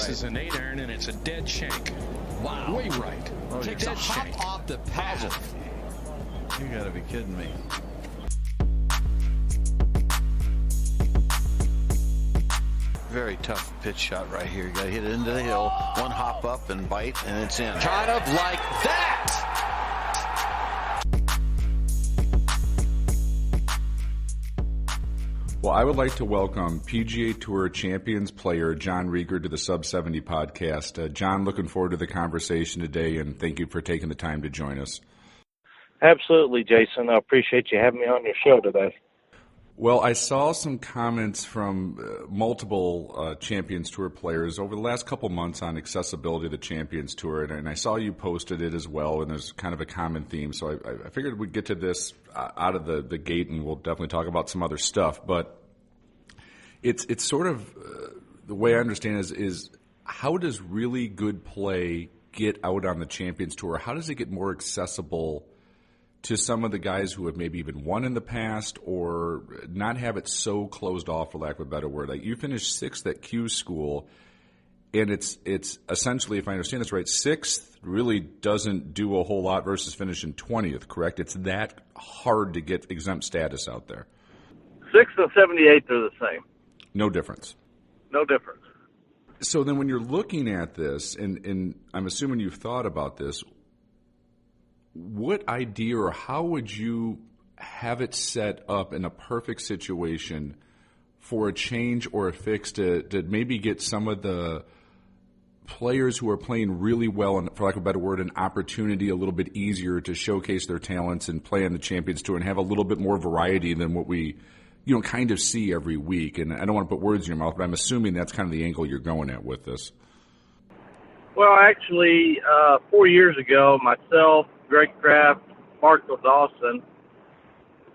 This is an 8-iron, and it's a dead shank. Wow. Way right. Oh, takes a hop shank. off the path. You got to be kidding me. Very tough pitch shot right here. You got to hit it into the hill. One hop up and bite, and it's in. Kind of like that. Well, I would like to welcome PGA Tour Champions player John Riegger to the Sub 70 podcast. John, looking forward to the conversation today, and thank you for taking the time to join us. Absolutely, Jason. I appreciate you having me on your show today. Well, I saw some comments from multiple Champions Tour players over the last couple months on accessibility of the Champions Tour, and I saw you posted it as well, and there's kind of a common theme. So I figured we'd get to this out of the gate, and we'll definitely talk about some other stuff. But it's sort of the way I understand is how does really good play get out on the Champions Tour? How does it get more accessible to some of the guys who have maybe even won in the past, or not have it so closed off, for lack of a better word? Like, you finished 6th at Q School, and it's essentially, if I understand this right, 6th really doesn't do a whole lot versus finishing 20th, correct? It's that hard to get exempt status out there. 6th and 78th are the same. No difference. No difference. So then when you're looking at this, and I'm assuming you've thought about this, what idea or how would you have it set up in a perfect situation for a change or a fix to maybe get some of the players who are playing really well, and for lack of a better word, an opportunity a little bit easier to showcase their talents and play on the Champions Tour and have a little bit more variety than what we kind of see every week? And I don't want to put words in your mouth, but I'm assuming that's kind of the angle you're going at with this. Well, actually, 4 years ago, myself, Greg Kraft, Marco Dawson,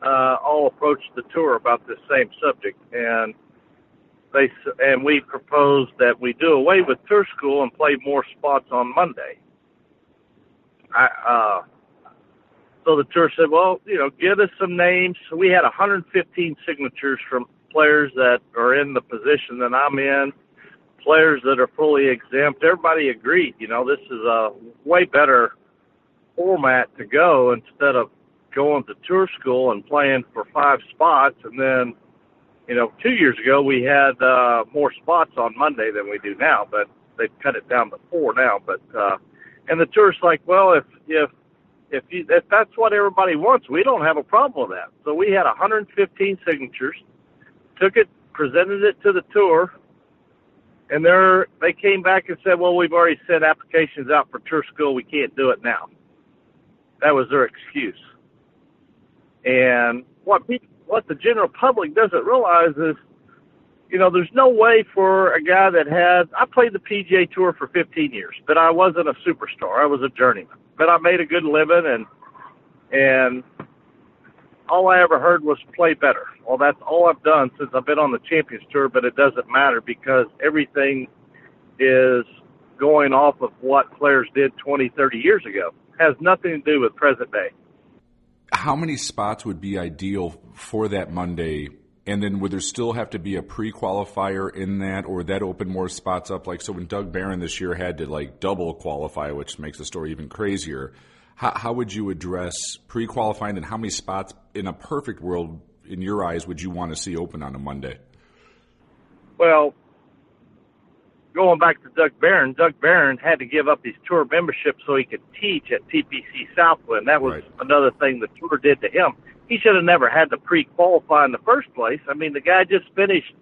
all approached the tour about this same subject, and we proposed that we do away with tour school and play more spots on Monday. So the tour said, well, get us some names. So we had 115 signatures from players that are in the position that I'm in, players that are fully exempt. Everybody agreed, this is a way better format to go instead of going to tour school and playing for 5 spots. And then, 2 years ago we had more spots on Monday than we do now, but they've cut it down to 4 now. But and the tour's like, well, if that's what everybody wants, we don't have a problem with that. So we had 115 signatures, took it, presented it to the tour, and they came back and said, well, we've already sent applications out for tour school. We can't do it now. That was their excuse. And what the general public doesn't realize is, there's no way for a guy I played the PGA Tour for 15 years, but I wasn't a superstar. I was a journeyman. But I made a good living, and all I ever heard was play better. Well, that's all I've done since I've been on the Champions Tour, but it doesn't matter because everything is going off of what players did 20, 30 years ago. Has nothing to do with present day. How many spots would be ideal for that Monday? And then would there still have to be a pre-qualifier in that, or would that open more spots up? Like, so when Doug Barron this year had to double qualify, which makes the story even crazier, how would you address pre-qualifying, and how many spots in a perfect world, in your eyes, would you want to see open on a Monday? Well, going back to Doug Barron had to give up his tour membership so he could teach at TPC Southwind. That was right. Another thing the tour did to him. He should have never had to pre-qualify in the first place. I mean, the guy just finished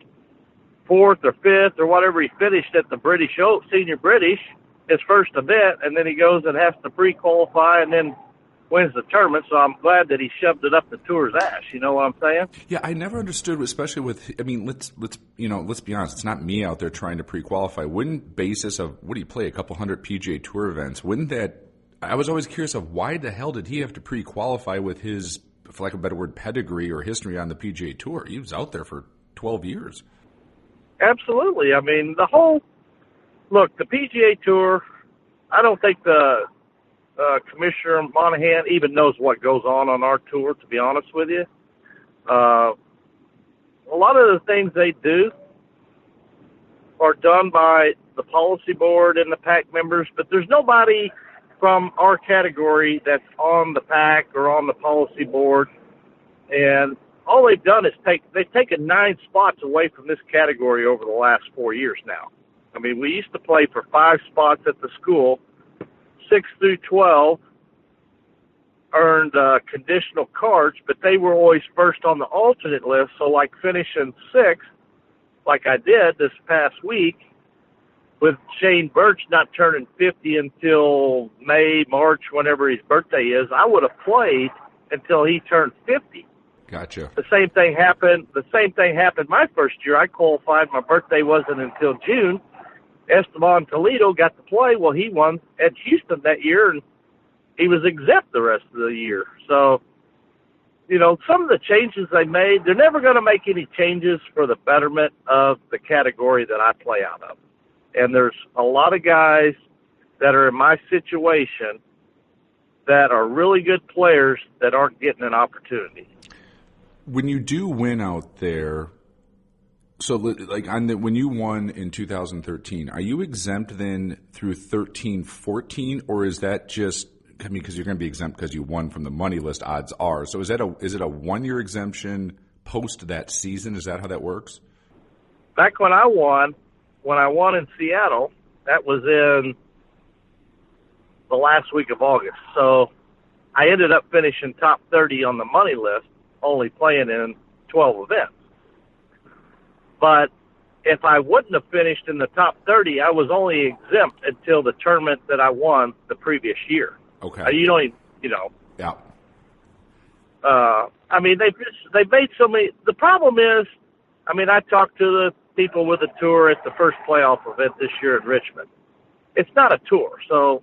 4th or 5th or whatever he finished at the Senior British, his first event, and then he goes and has to pre-qualify and then wins the tournament. So I'm glad that he shoved it up the tour's ass. You know what I'm saying? Yeah, I never understood, especially with. I mean, let's be honest. It's not me out there trying to pre-qualify. Wouldn't basis of what do you play, a couple hundred PGA Tour events? Wouldn't that? I was always curious of why the hell did he have to pre-qualify with his, for lack of a better word, pedigree or history on the PGA Tour? He was out there for 12 years. Absolutely. I mean, the PGA Tour, I don't think the Commissioner Monahan even knows what goes on our tour, to be honest with you. A lot of the things they do are done by the policy board and the PAC members, but there's nobody from our category that's on the PAC or on the policy board. And all they've done is they've taken 9 spots away from this category over the last 4 years now. I mean, we used to play for 5 spots at the school. 6 through 12 earned conditional cards, but they were always first on the alternate list. So, like finishing 6th, like I did this past week, with Shane Birch not turning 50 until May, March, whenever his birthday is, I would have played until he turned 50. Gotcha. The same thing happened my first year. I qualified. My birthday wasn't until June. Esteban Toledo got to play. Well, he won at Houston that year, and he was exempt the rest of the year. So, you know, some of the changes they made, they're never going to make any changes for the betterment of the category that I play out of. And there's a lot of guys that are in my situation that are really good players that aren't getting an opportunity. When you do win out there, so like when you won in 2013, are you exempt then through 13-14, or is that just, I mean, because you're going to be exempt because you won from the money list, odds are. So is it a 1-year exemption post that season? Is that how that works? Back when I won in Seattle, that was in the last week of August. So I ended up finishing top 30 on the money list, only playing in 12 events. But if I wouldn't have finished in the top 30, I was only exempt until the tournament that I won the previous year. Okay. You don't even, you know. Yeah. I mean, they've made so many. The problem is, I mean, I talked to the people with the tour at the first playoff event this year in Richmond. It's not a tour, so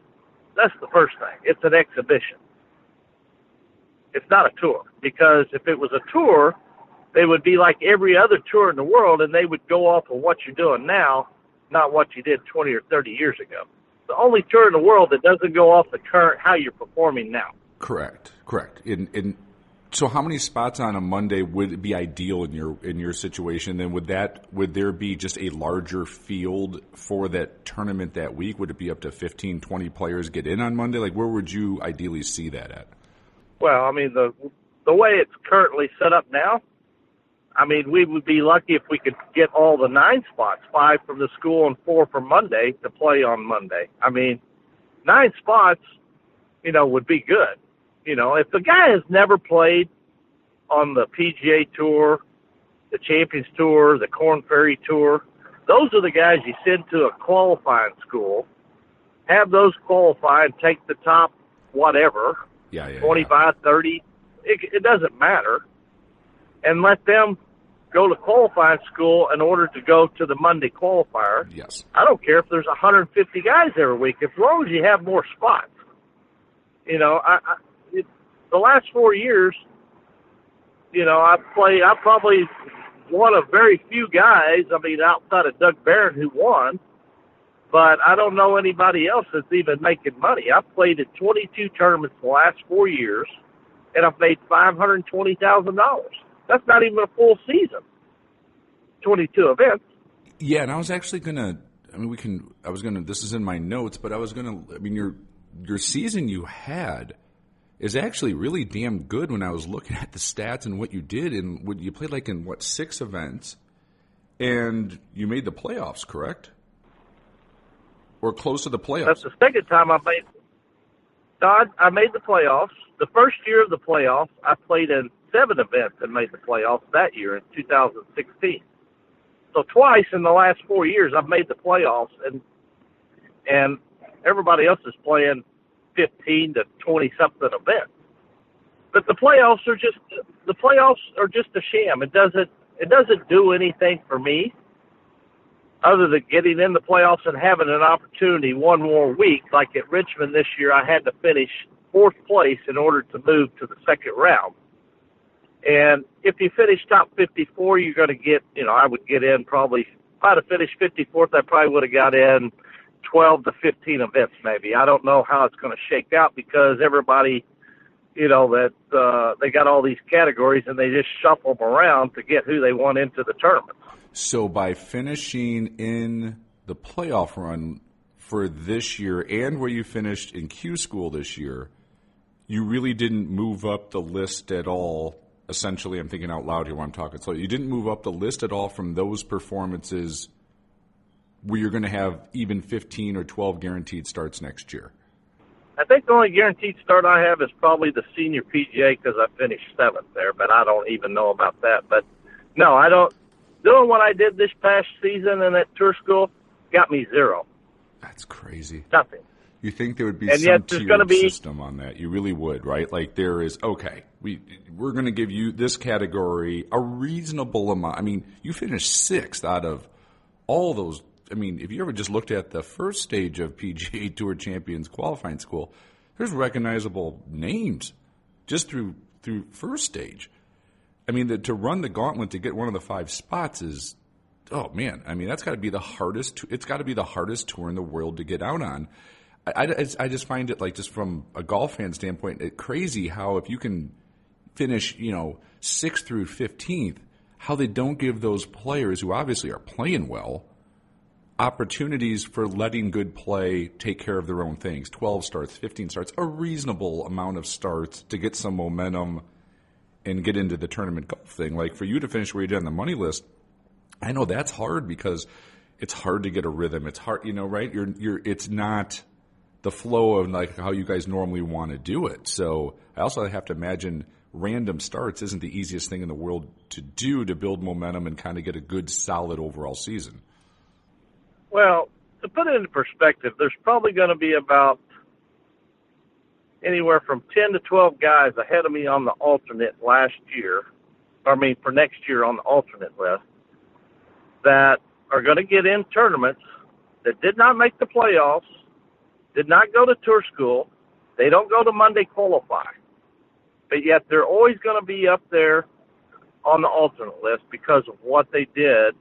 that's the first thing. It's an exhibition. It's not a tour, because if it was a tour, they would be like every other tour in the world, and they would go off of what you're doing now, not what you did 20 or 30 years ago. The only tour in the world that doesn't go off the current how you're performing now. Correct. So how many spots on a Monday would be ideal in your situation? Then would there be just a larger field for that tournament that week? Would it be up to 15, 20 players get in on Monday? Like, where would you ideally see that at? Well, I mean, the way it's currently set up now, I mean, we would be lucky if we could get all the 9 spots, 5 from the school and 4 from Monday, to play on Monday. I mean, 9 spots, you know, would be good. You know, if the guy has never played on the PGA Tour, the Champions Tour, the Korn Ferry Tour, those are the guys you send to a qualifying school, have those qualify and take the top whatever, 25, 30, it doesn't matter, and let them go to qualifying school in order to go to the Monday qualifier. Yes. I don't care if there's 150 guys every week, as long as you have more spots. You know, the last 4 years, you know, I'm probably one of very few guys, I mean, outside of Doug Barron, who won, but I don't know anybody else that's even making money. I've played in 22 tournaments the last 4 years, and I've made $520,000. That's not even a full season. 22 events. Yeah, and I was actually this is in my notes, but your season you had is actually really damn good when I was looking at the stats and what you did. And you played like in 6 events, and you made the playoffs, correct? Or close to the playoffs. That's the second time I made the playoffs. The first year of the playoffs, I played in 7 events and made the playoffs that year in 2016. So twice in the last 4 years, I've made the playoffs, and everybody else is playing 15 to 20 something events. But the playoffs are just a sham. It doesn't do anything for me other than getting in the playoffs and having an opportunity one more week. Like at Richmond this year, I had to finish 4th place in order to move to the second round. And if you finish top 54, you're going to get, you know, I would get in probably, if I'd have finished 54th, I probably would have got in 12 to 15 events maybe. I don't know how it's going to shake out, because everybody, you know, that they got all these categories and they just shuffle them around to get who they want into the tournament. So by finishing in the playoff run for this year and where you finished in Q school this year, you really didn't move up the list at all. Essentially, I'm thinking out loud here while I'm talking. So you didn't move up the list at all from those performances where you're going to have even 15 or 12 guaranteed starts next year. I think the only guaranteed start I have is probably the senior PGA because I finished 7th there, but I don't even know about that. But, no, I don't. Doing what I did this past season in that tour school got me 0. That's crazy. Nothing. You think there would be And some yet there's gonna tiered be- system on that? You really would, right? Like there is, okay, we're going to give you this category a reasonable amount. I mean, you finished 6th out of all those. I mean, if you ever just looked at the first stage of PGA Tour Champions qualifying school, there's recognizable names just through first stage. I mean, to run the gauntlet to get one of the 5 spots is, oh man, I mean, that's got to be the hardest. It's got to be the hardest tour in the world to get out on. I just find it, like, just from a golf fan standpoint, crazy how if you can finish, 6th through 15th, how they don't give those players who obviously are playing well opportunities for letting good play take care of their own things. 12 starts, 15 starts, a reasonable amount of starts to get some momentum and get into the tournament golf thing. Like for you to finish where you did on the money list, I know that's hard because it's hard to get a rhythm. It's hard, right? It's not the flow of like how you guys normally want to do it. So I also have to imagine random starts isn't the easiest thing in the world to do to build momentum and kind of get a good, solid overall season. Well, to put it into perspective, there's probably going to be about anywhere from 10 to 12 guys ahead of me on the alternate for next year on the alternate list that are going to get in tournaments that did not make the playoffs, did not go to tour school, they don't go to Monday qualify, but yet they're always going to be up there on the alternate list because of what they did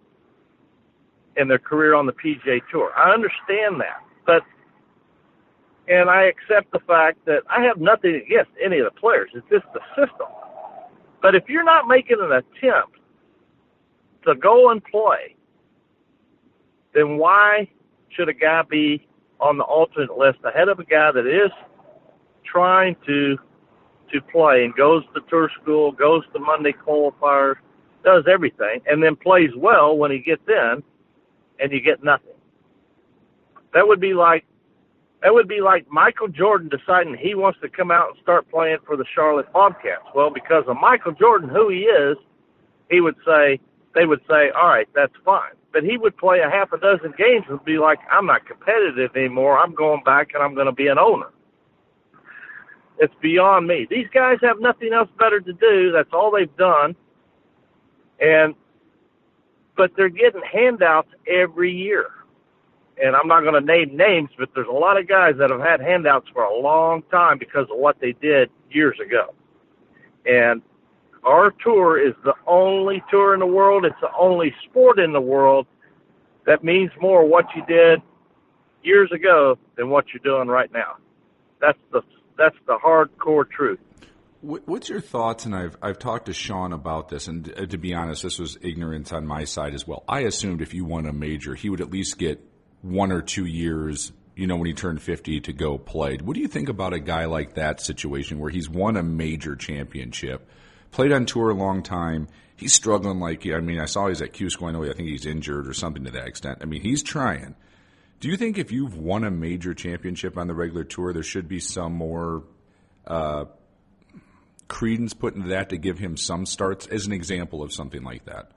in their career on the PGA Tour. I understand that, and I accept the fact that I have nothing against any of the players. It's just the system. But if you're not making an attempt to go and play, then why should a guy be on the alternate list ahead of a guy that is trying to play and goes to tour school, goes to Monday qualifiers, does everything, and then plays well when he gets in, and you get nothing? That would be like Michael Jordan deciding he wants to come out and start playing for the Charlotte Bobcats. Well, because of Michael Jordan, who he is, they would say, all right, that's fine. But he would play a half a dozen games and be like, I'm not competitive anymore. I'm going back and I'm going to be an owner. It's beyond me. These guys have nothing else better to do. That's all they've done. But they're getting handouts every year. And I'm not going to name names, but there's a lot of guys that have had handouts for a long time because of what they did years ago. And our tour is the only tour in the world, it's the only sport in the world that means more what you did years ago than what you're doing right now. That's the hardcore truth. What's your thoughts? And I've talked to Sean about this, and to be honest, this was ignorance on my side as well. I assumed if you won a major, he would at least get 1 or 2 years, when he turned 50 to go play. What do you think about a guy like that situation where he's won a major championship, played on tour a long time, he's struggling I saw he's at Q School, I think he's injured or something to that extent. He's trying. Do you think if you've won a major championship on the regular tour, there should be some more credence put into that to give him some starts as an example of something like that?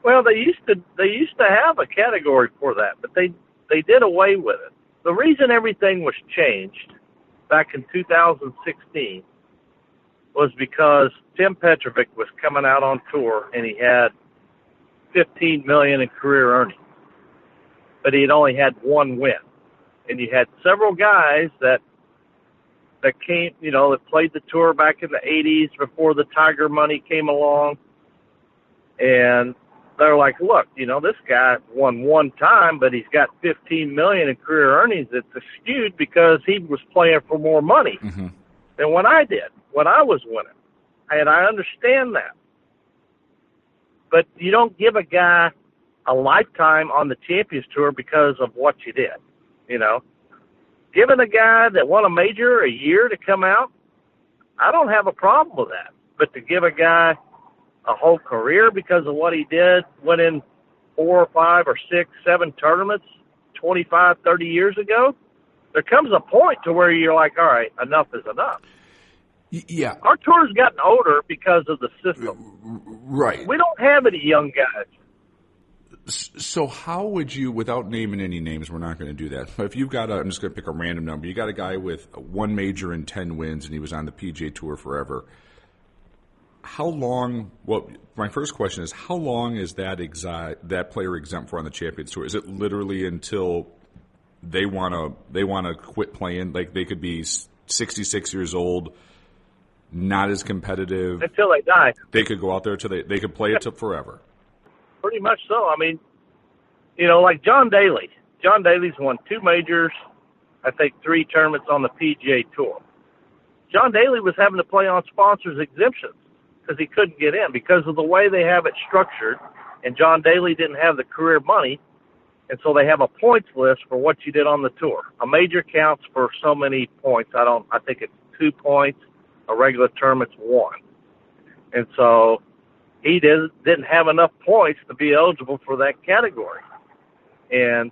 Well, they used to have a category for that, but they did away with it. The reason everything was changed back in 2016 was because Tim Petrovic was coming out on tour and he had $15 million in career earnings, but he had only had 1 win. And you had several guys that came, that played the tour back in the 80s before the Tiger money came along, and they're like, look, this guy won 1 time, but he's got $15 million in career earnings. It's skewed because he was playing for more money than what I did, when I was winning. And I understand that. But you don't give a guy a lifetime on the Champions Tour because of what you did. You know, giving a guy that won a major a year to come out, I don't have a problem with that. But to give a guy a whole career because of what he did, went in 4 or 5 or 6, 7 tournaments 25, 30 years ago, there comes a point to where you're like, all right, enough is enough. Yeah. Our tour's gotten older because of the system. Right. We don't have any young guys. So how would you, without naming any names, we're not going to do that, but if you've got I'm just going to pick a random number, you got a guy with 1 major and 10 wins, and he was on the PGA Tour forever. How long, well, my first question is, how long is that player exempt for on the Champions Tour? Is it literally until they want to quit playing? Like, they could be 66 years old, not as competitive. Until they die. They could go out there till they could play it to forever. Pretty much so. I mean, you know, like John Daly. John Daly's won 2 majors, I think 3 tournaments on the PGA Tour. John Daly was having to play on sponsors exemptions because he couldn't get in because of the way they have it structured, and John Daly didn't have the career money, and so they have a points list for what you did on the tour. A major counts for so many points. I think it's 2 points. A regular tournament's 1. And so he didn't have enough points to be eligible for that category. And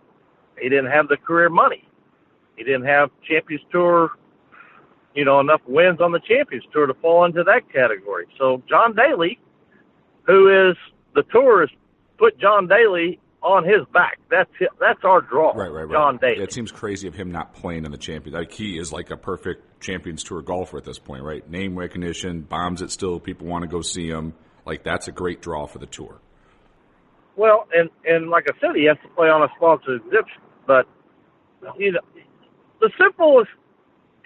he didn't have the career money. He didn't have Champions Tour, you know, enough wins on the Champions Tour to fall into that category. So John Daly, the tour has put John Daly on his back. That's our draw. Right. John Daly. It seems crazy of him not playing in the Champions. Like, he is like a perfect Champions Tour golfer at this point, right? Name recognition, bombs it still. People want to go see him. Like, that's a great draw for the tour. Well, and like I said, he has to play on a sponsored exemption. But, you know, the simplest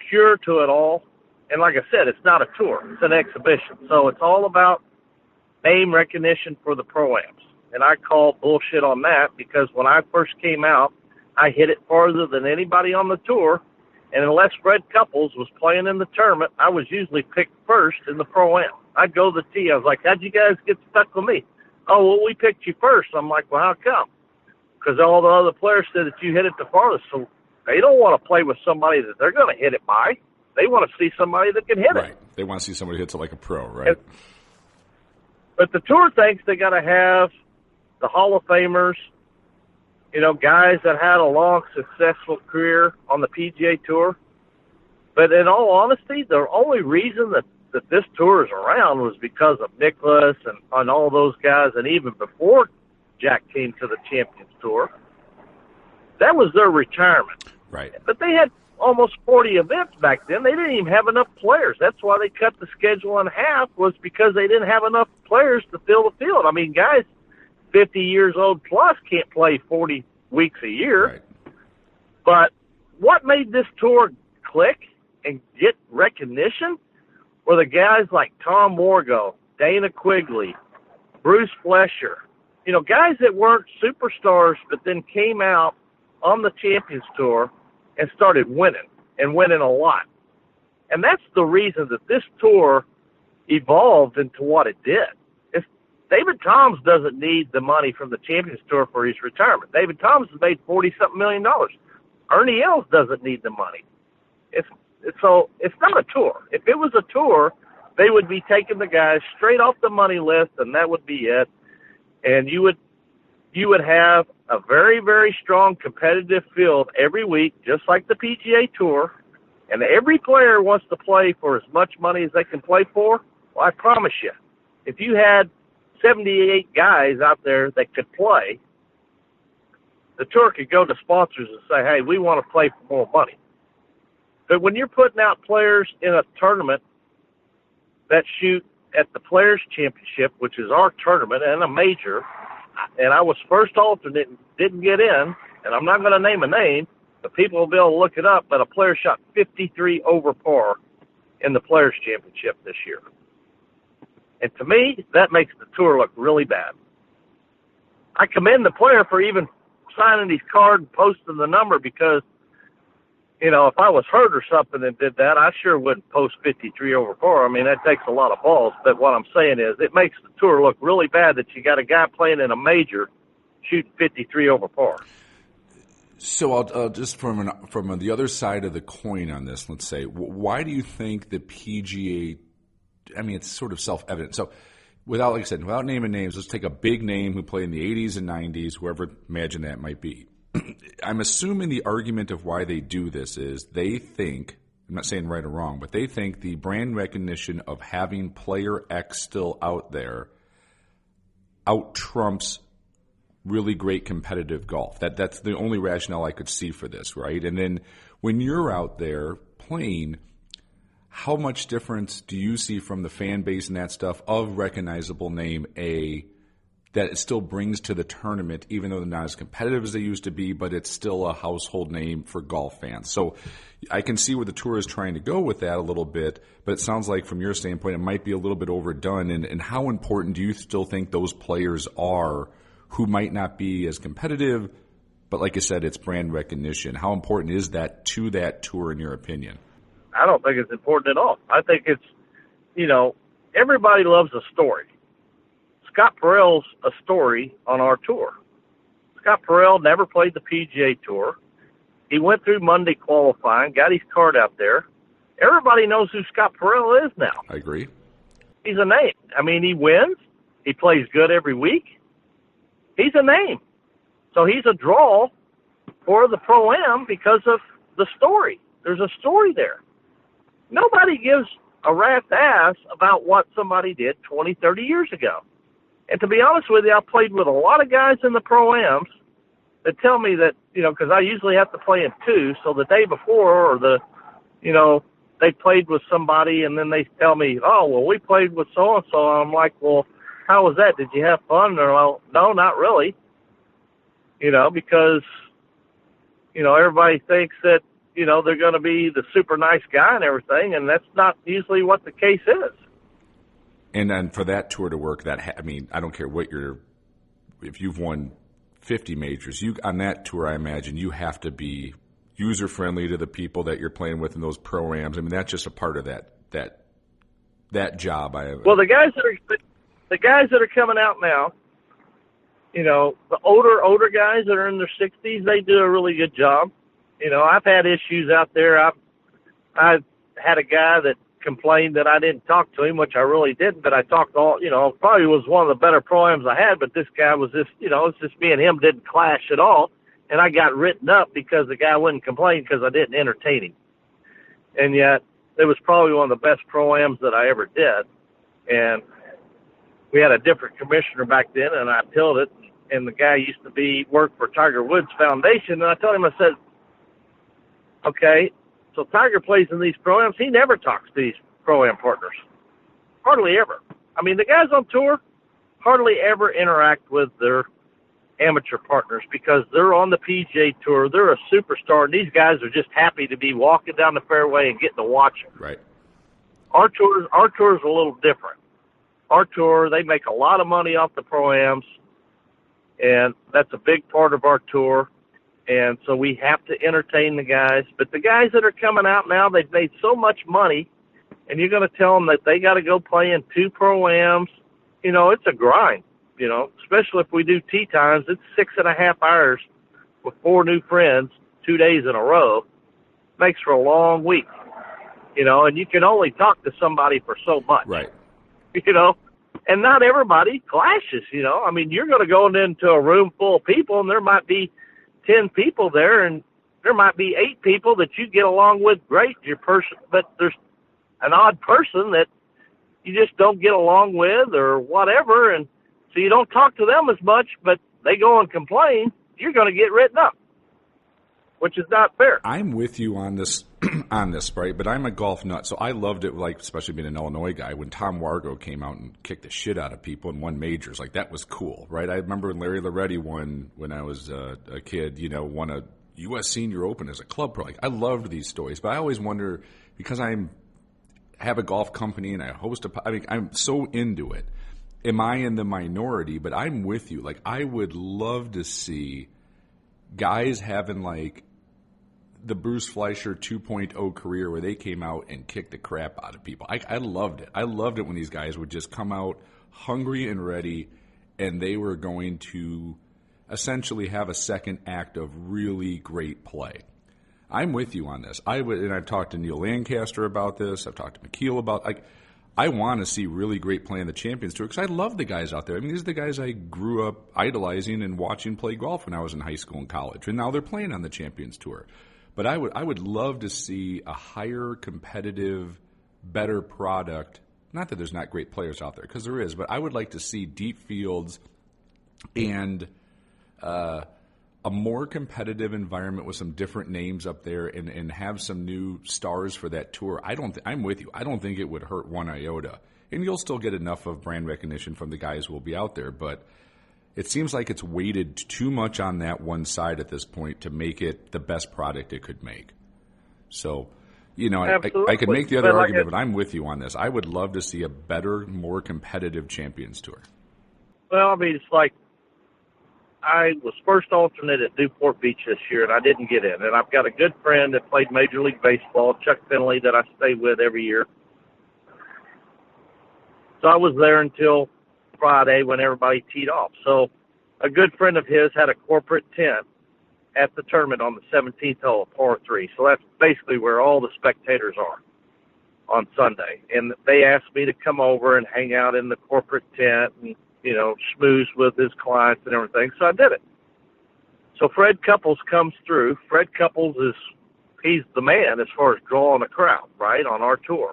cure to it all, and like I said, it's not a tour. It's an exhibition. So it's all about name recognition for the Pro-Ams. And I call bullshit on that because when I first came out, I hit it farther than anybody on the tour. And unless Fred Couples was playing in the tournament, I was usually picked first in the Pro-Am. I'd go to the tee. I was like, how'd you guys get stuck with me? Oh, well, we picked you first. I'm like, well, how come? Because all the other players said that you hit it the farthest. So they don't want to play with somebody that they're going to hit it by. They want to see somebody that can hit Right. it. They want to see somebody hits it like a pro, right? But the tour thinks they got to have the Hall of Famers, you know, guys that had a long, successful career on the PGA Tour. But in all honesty, the only reason that this tour is around was because of Nicklaus and all those guys, and even before Jack came to the Champions Tour. That was their retirement. Right. But they had almost 40 events back then. They didn't even have enough players. That's why they cut the schedule in half, was because they didn't have enough players to fill the field. I mean, guys 50 years old plus can't play 40 weeks a year. Right. But what made this tour click and get recognition were the guys like Tom Morgo, Dana Quigley, Bruce Flesher, you know, guys that weren't superstars but then came out on the Champions Tour and started winning, and winning a lot. And that's the reason that this tour evolved into what it did. David Toms doesn't need the money from the Champions Tour for his retirement. David Toms has made $40-something million. Ernie Els doesn't need the money. So it's not a tour. If it was a tour, they would be taking the guys straight off the money list, and that would be it. And you would have a very, very strong competitive field every week, just like the PGA Tour. And every player wants to play for as much money as they can play for. Well, I promise you, if you had 78 guys out there that could play, the tour could go to sponsors and say, hey, we want to play for more money. But when you're putting out players in a tournament that shoot at the Players' Championship, which is our tournament and a major, and I was first alternate and didn't get in, and I'm not going to name a name, but people will be able to look it up, but a player shot 53 over par in the Players' Championship this year. And to me, that makes the tour look really bad. I commend the player for even signing his card and posting the number because, you know, if I was hurt or something and did that, I sure wouldn't post 53 over par. I mean, that takes a lot of balls. But what I'm saying is it makes the tour look really bad that you got a guy playing in a major shooting 53 over par. So I'll just from the other side of the coin on this, let's say, why do you think the PGA? I mean, it's sort of self-evident. So, like I said, without naming names, let's take a big name who played in the 80s and 90s, whoever imagine that might be. I'm assuming the argument of why they do this is they think, I'm not saying right or wrong, but they think the brand recognition of having player X still out there out-trumps really great competitive golf. That's the only rationale I could see for this, right? And then when you're out there playing, how much difference do you see from the fan base and that stuff of recognizable name A that it still brings to the tournament, even though they're not as competitive as they used to be, but it's still a household name for golf fans? So I can see where the tour is trying to go with that a little bit, but it sounds like from your standpoint it might be a little bit overdone. And how important do you still think those players are who might not be as competitive, but like I said, it's brand recognition? How important is that to that tour in your opinion? I don't think it's important at all. I think it's, everybody loves a story. Scott Perrell's a story on our tour. Scott Perrell never played the PGA Tour. He went through Monday qualifying, got his card out there. Everybody knows who Scott Perrell is now. I agree. He's a name. I mean, he wins. He plays good every week. He's a name. So he's a draw for the Pro-Am because of the story. There's a story there. Nobody gives a rat's ass about what somebody did 20, 30 years ago. And to be honest with you, I played with a lot of guys in the Pro-Ams that tell me that, because I usually have to play in two, so the day before or they played with somebody and then they tell me, oh, well, we played with so-and-so. And I'm like, well, how was that? Did you have fun? And they're like, no, not really. Because, everybody thinks that, they're going to be the super nice guy and everything, and that's not usually what the case is. And then for that tour to work, I don't care what if you've won 50 majors, on that tour, I imagine you have to be user-friendly to the people that you're playing with in those Pro-Ams. I mean, that's just a part of that job. Well, the guys that are coming out now, the older guys that are in their 60s, they do a really good job. I've had issues out there. I've had a guy that complained that I didn't talk to him, which I really didn't, but I talked probably was one of the better Pro-Ams I had, but this guy was just, it's just me and him didn't clash at all. And I got written up because the guy wouldn't complain because I didn't entertain him. And yet it was probably one of the best Pro-Ams that I ever did. And we had a different commissioner back then, and I appealed it. And the guy used to work for Tiger Woods Foundation. And I told him, I said, okay, so Tiger plays in these Pro-Ams. He never talks to these Pro-Am partners. Hardly ever. I mean, the guys on tour hardly ever interact with their amateur partners because they're on the PGA Tour. They're a superstar, and these guys are just happy to be walking down the fairway and getting to watch them. Right. Our tour is a little different. Our tour, they make a lot of money off the Pro-Ams, and that's a big part of our tour. And so we have to entertain the guys. But the guys that are coming out now, they've made so much money, and you're going to tell them that they got to go play in two Pro-Ams. It's a grind, especially if we do tee times. It's 6.5 hours with 4 new friends, 2 days in a row. Makes for a long week, and you can only talk to somebody for so much. Right. And not everybody clashes, I mean, you're going to go into a room full of people, and there might be 10 people there, and there might be 8 people that you get along with great, but there's an odd person that you just don't get along with or whatever, and so you don't talk to them as much, but they go and complain, you're going to get written up, which is not fair. I'm with you on this, right? But I'm a golf nut, so I loved it, especially being an Illinois guy, when Tom Wargo came out and kicked the shit out of people and won majors. That was cool, right? I remember when Larry Loretti won when I was a kid, won a U.S. Senior Open as a club pro. I loved these stories, but I always wonder, because I have a golf company and I host I'm so into it. Am I in the minority? But I'm with you. I would love to see guys having the Bruce Fleischer 2.0 career where they came out and kicked the crap out of people. I loved it. I loved it when these guys would just come out hungry and ready, and they were going to essentially have a second act of really great play. I'm with you on this. And I've talked to Neil Lancaster about this. I've talked to McKeel about I want to see really great play in the Champions Tour because I love the guys out there. I mean, these are the guys I grew up idolizing and watching play golf when I was in high school and college, and now they're playing on the Champions Tour. But I would love to see a higher competitive, better product. Not that there's not great players out there, because there is, but I would like to see deep fields and a more competitive environment with some different names up there and have some new stars for that tour. I'm with you. I don't think it would hurt one iota. And you'll still get enough of brand recognition from the guys who will be out there, but it seems like it's weighted too much on that one side at this point to make it the best product it could make. So, I could make the other argument, but I'm with you on this. I would love to see a better, more competitive Champions Tour. Well, I mean, it's like I was first alternate at Newport Beach this year, and I didn't get in. And I've got a good friend that played Major League Baseball, Chuck Finley, that I stay with every year. So I was there until Friday when everybody teed off. So a good friend of his had a corporate tent at the tournament on the 17th hole, par 3. So that's basically where all the spectators are on Sunday. And they asked me to come over and hang out in the corporate tent and, schmooze with his clients and everything. So I did it. So Fred Couples comes through. Fred Couples he's the man as far as drawing a crowd, right, on our tour.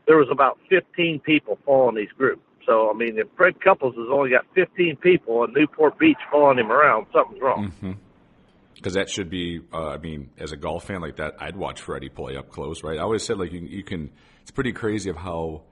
There was about 15 people following these groups. So, I mean, if Fred Couples has only got 15 people in Newport Beach following him around, something's wrong. Because that should be, as a golf fan like that, I'd watch Freddie play up close, right? I always said, you can, it's pretty crazy of how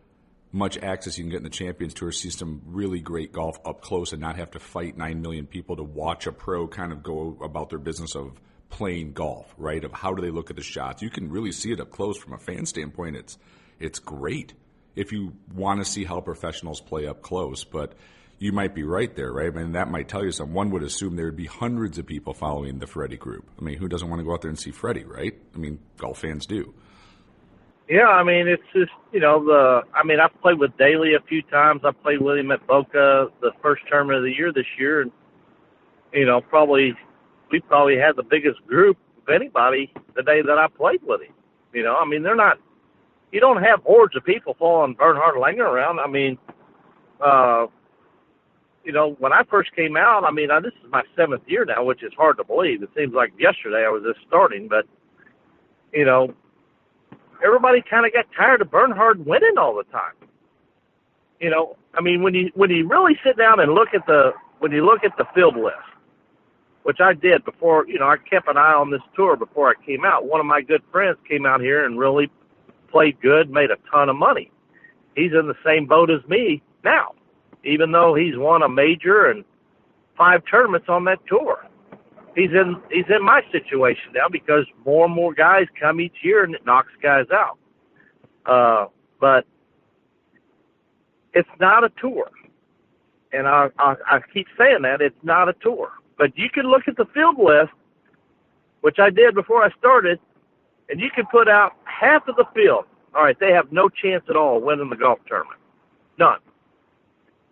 much access you can get in the Champions Tour, see some really great golf up close and not have to fight 9 million people to watch a pro kind of go about their business of playing golf, right? Of how do they look at the shots. You can really see it up close from a fan standpoint. It's great if you want to see how professionals play up close, but you might be right there, right? I mean, that might tell you something. One would assume there would be hundreds of people following the Freddie group. I mean, who doesn't want to go out there and see Freddie, right? I mean, golf fans do. Yeah, I mean, it's just, I've played with Daly a few times. I played with him at Boca the first tournament of the year this year. And, we probably had the biggest group of anybody the day that I played with him. They're not, you don't have hordes of people following Bernhard Langer around. I mean, when I first came out, this is my 7th year now, which is hard to believe. It seems like yesterday I was just starting, but, everybody kind of got tired of Bernhard winning all the time. When you really sit down and look at the field list, which I did before, I kept an eye on this tour before I came out. One of my good friends came out here and really played good, made a ton of money. He's in the same boat as me now, even though he's won a major and 5 tournaments on that tour. He's in my situation now because more and more guys come each year and it knocks guys out. But it's not a tour. And I keep saying that, it's not a tour. But you can look at the field list, which I did before I started, and you can put out half of the field. All right, they have no chance at all of winning the golf tournament. None.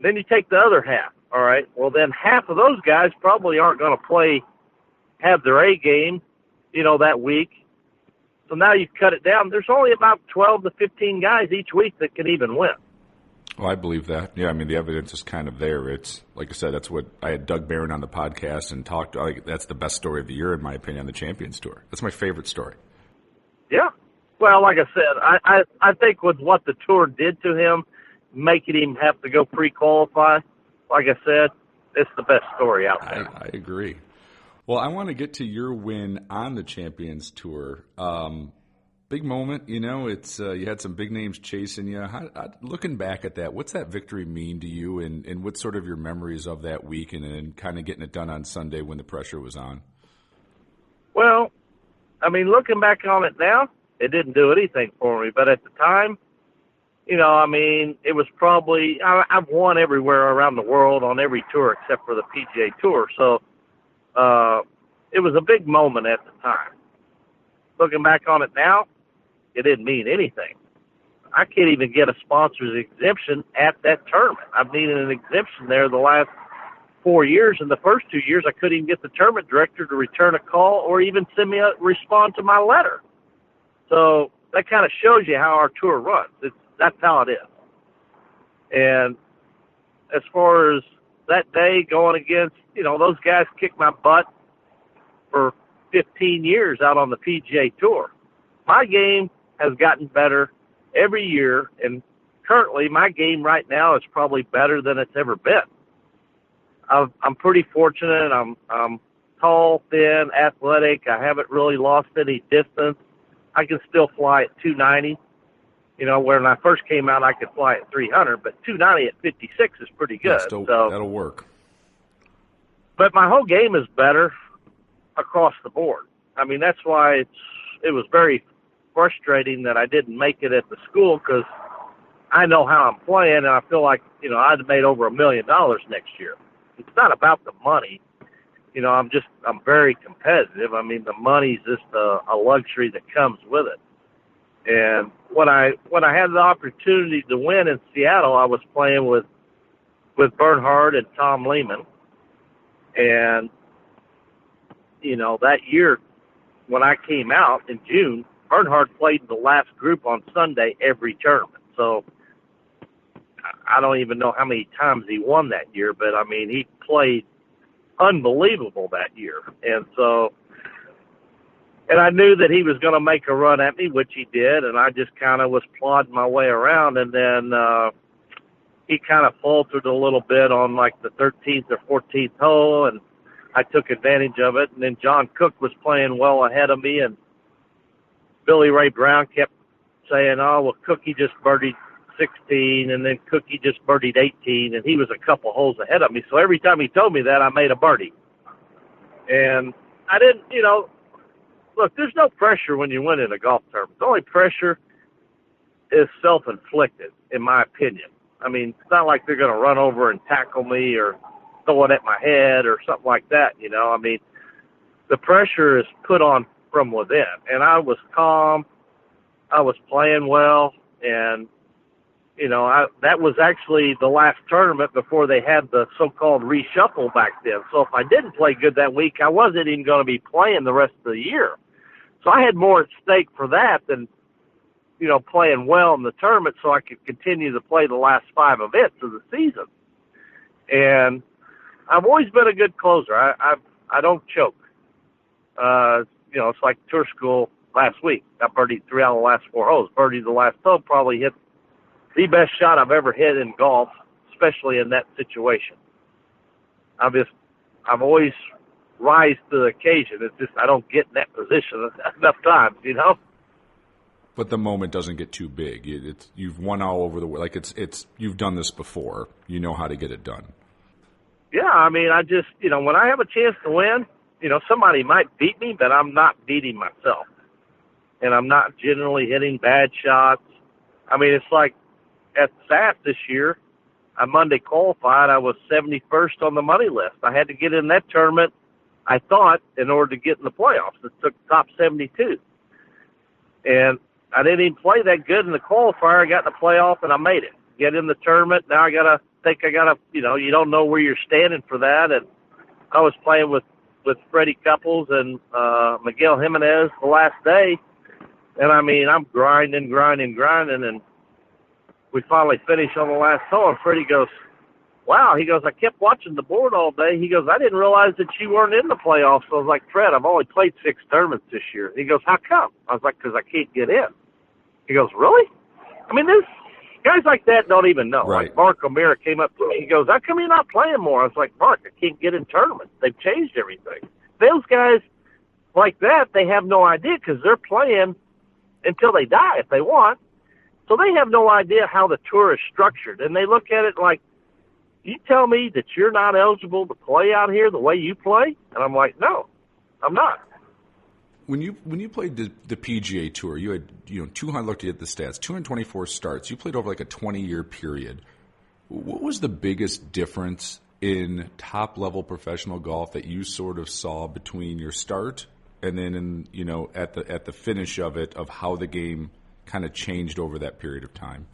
Then you take the other half. All right, well, then half of those guys probably aren't going to have their A game, that week. So now you've cut it down. There's only about 12 to 15 guys each week that can even win. Well, I believe that. Yeah, the evidence is kind of there. It's, like I said, that's what I had Doug Barron on the podcast and talked. That's the best story of the year, in my opinion, on the Champions Tour. That's my favorite story. Yeah. Well, like I said, I think with what the tour did to him, making him have to go pre-qualify, like I said, it's the best story out there. I agree. Well, I want to get to your win on the Champions Tour. Big moment, it's you had some big names chasing you. Looking back at that, what's that victory mean to you, and what's sort of your memories of that week and kind of getting it done on Sunday when the pressure was on? Well, looking back on it now, it didn't do anything for me. But at the time, it was probably, I've won everywhere around the world on every tour except for the PGA Tour. So it was a big moment at the time. Looking back on it now, it didn't mean anything. I can't even get a sponsor's exemption at that tournament. I've needed an exemption there the last 4 years, and the first 2 years I couldn't even get the tournament director to return a call or even send me a respond to my letter. So that kind of shows you how our tour runs. That's how it is. And as far as that day going against, those guys kicked my butt for 15 years out on the PGA Tour. My game has gotten better every year, and currently my game right now is probably better than it's ever been. I'm pretty fortunate. I'm tall, thin, athletic. I haven't really lost any distance. I can still fly at 290. When I first came out, I could fly at 300, but 290 at 56 is pretty good. So that'll work. But my whole game is better across the board. I mean, that's why it was very frustrating that I didn't make it at the school, because I know how I'm playing, and I feel like, I'd have made over $1 million next year. It's not about the money. I'm very competitive. I mean, the money's just a luxury that comes with it. And when I had the opportunity to win in Seattle, I was playing with Bernhard and Tom Lehman. And, that year when I came out in June, Bernhard played in the last group on Sunday every tournament. So I don't even know how many times he won that year, but, I mean, he played unbelievable that year. And I knew that he was going to make a run at me, which he did, and I just kind of was plodding my way around. And then he kind of faltered a little bit on, like, the 13th or 14th hole, and I took advantage of it. And then John Cook was playing well ahead of me, and Billy Ray Brown kept saying, oh, well, Cookie just birdied 16, and then Cookie just birdied 18, and he was a couple holes ahead of me. So every time he told me that, I made a birdie. And I didn't, look, there's no pressure when you win in a golf tournament. The only pressure is self-inflicted, in my opinion. I mean, it's not like they're going to run over and tackle me or throw it at my head or something like that, I mean, the pressure is put on from within. And I was calm. I was playing well. And, that was actually the last tournament before they had the so-called reshuffle back then. So if I didn't play good that week, I wasn't even going to be playing the rest of the year. So I had more at stake for that than, playing well in the tournament so I could continue to play the last 5 events of the season. And I've always been a good closer. I don't choke. It's like tour school last week. I birdied 3 out of the last 4 holes. Birdied the last hole, probably hit the best shot I've ever hit in golf, especially in that situation. I've always rise to the occasion. It's just I don't get in that position enough times, But the moment doesn't get too big. You've won all over the world. Like it's you've done this before. You know how to get it done. Yeah, I mean, I just when I have a chance to win, somebody might beat me, but I'm not beating myself, and I'm not generally hitting bad shots. I mean, it's like at SAF this year, I Monday qualified. I was 71st on the money list. I had to get in that tournament, I thought, in order to get in the playoffs. It took top 72. And I didn't even play that good in the qualifier. I got in the playoff, and I made it. Get in the tournament. Now I got to, you don't know where you're standing for that. And I was playing with Freddie Couples and Miguel Jimenez the last day. And, I mean, I'm grinding, and we finally finished on the last hole, and Freddie goes, wow. He goes, I kept watching the board all day. He goes, I didn't realize that you weren't in the playoffs. So I was like, Fred, I've only played 6 tournaments this year. He goes, how come? I was like, because I can't get in. He goes, really? I mean, there's guys like that don't even know. Right. Like Mark O'Meara came up to me. He goes, how come you're not playing more? I was like, Mark, I can't get in tournaments. They've changed everything. Those guys like that, they have no idea because they're playing until they die if they want. So they have no idea how the tour is structured. And they look at it like, you tell me that you're not eligible to play out here the way you play? And I'm like, no, I'm not. When you played the PGA Tour, you had 200. Looked at the stats, 224 starts. You played over like a 20-year period. What was the biggest difference in top-level professional golf that you sort of saw between your start and then at the finish of it, of how the game kind of changed over that period of time?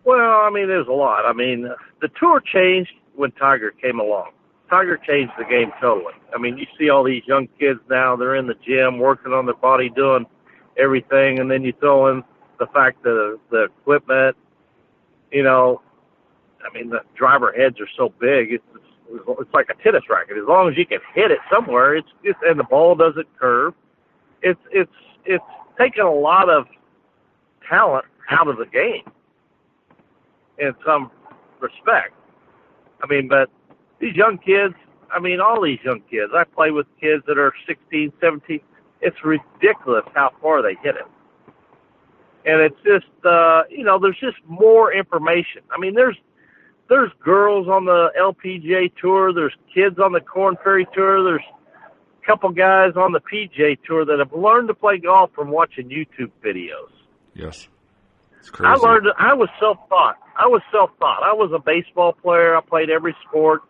Well, I mean, there's a lot. I mean, the tour changed when Tiger came along. Tiger changed the game totally. I mean, you see all these young kids now, they're in the gym working on their body, doing everything, and then you throw in the fact that the equipment, you know, I mean, the driver heads are so big, it's like a tennis racket. As long as you can hit it somewhere, it's and the ball doesn't curve. It's taken a lot of talent out of the game in some respect. I mean, but these young kids, I mean, all these young kids, I play with kids that are 16, 17. It's ridiculous how far they hit it. And it's just, you know, there's just more information. I mean, there's girls on the LPGA Tour. There's kids on the Korn Ferry Tour. There's a couple guys on the PGA Tour that have learned to play golf from watching YouTube videos. Yes. It's crazy. I was self-taught. I was a baseball player. I played every sport.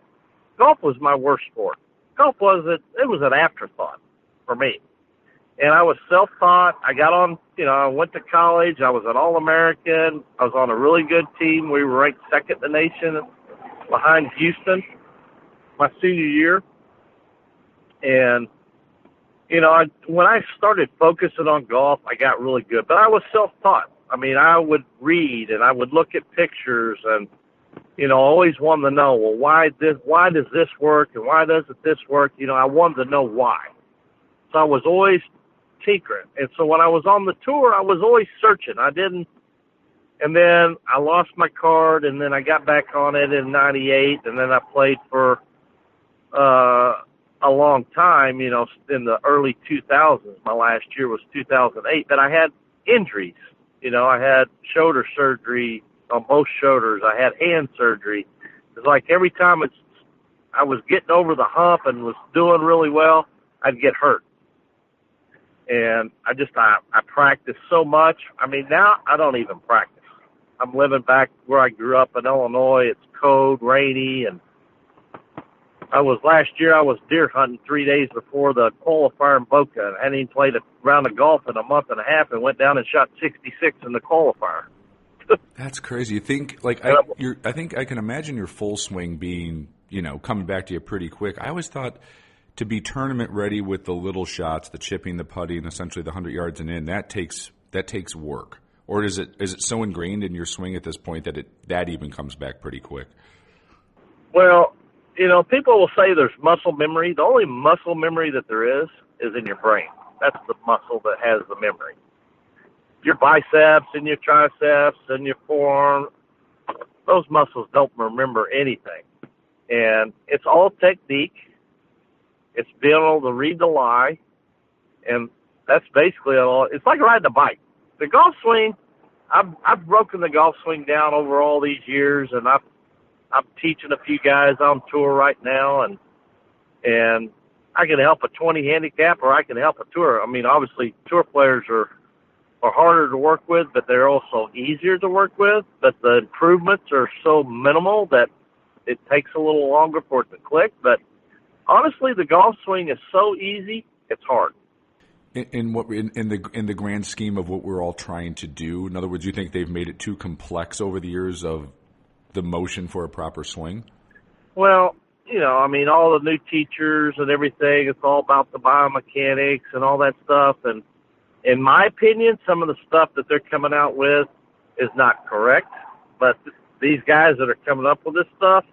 Golf was my worst sport. Golf it was an afterthought for me. And I was self-taught. I got on, you know, I went to college. I was an All-American. I was on a really good team. We were ranked second in the nation behind Houston my senior year. And, you know, when I started focusing on golf, I got really good. But I was self-taught. I mean, I would read and I would look at pictures and, you know, always wanted to know, well, why does this work and why doesn't this work? You know, I wanted to know why. So I was always tinkering. And so when I was on the tour, I was always searching. And then I lost my card, and then I got back on it in 98, and then I played for a long time, you know, in the early 2000s. My last year was 2008, but I had injuries. You know, I had shoulder surgery on both shoulders. I had hand surgery. It's like every time I was getting over the hump and was doing really well, I'd get hurt. And I practiced so much. I mean, now I don't even practice. I'm living back where I grew up in Illinois. It's cold, rainy, and last year I was deer hunting 3 days before the qualifier in Boca. And I hadn't even played a round of golf in a month and a half and went down and shot 66 in the qualifier. That's crazy. You think, like, I think I can imagine your full swing being, you know, coming back to you pretty quick. I always thought to be tournament ready with the little shots, the chipping, the putting, essentially the 100 yards and in, that takes work. Or is it so ingrained in your swing at this point that even comes back pretty quick? Well, you know, people will say there's muscle memory. The only muscle memory that there is in your brain. That's the muscle that has the memory. Your biceps and your triceps and your forearm, those muscles don't remember anything. And it's all technique. It's being able to read the lie. And that's basically all. It's like riding a bike. The golf swing, I've broken the golf swing down over all these years, and I'm teaching a few guys on tour right now, and I can help a 20 handicap or I can help a tour. I mean, obviously tour players are harder to work with, but they're also easier to work with. But the improvements are so minimal that it takes a little longer for it to click. But honestly, the golf swing is so easy, it's hard. In the grand scheme of what we're all trying to do, in other words, you think they've made it too complex over the years of the motion for a proper swing? Well, you know, I mean, all the new teachers and everything, it's all about the biomechanics and all that stuff. And in my opinion, some of the stuff that they're coming out with is not correct. But these guys that are coming up with this stuff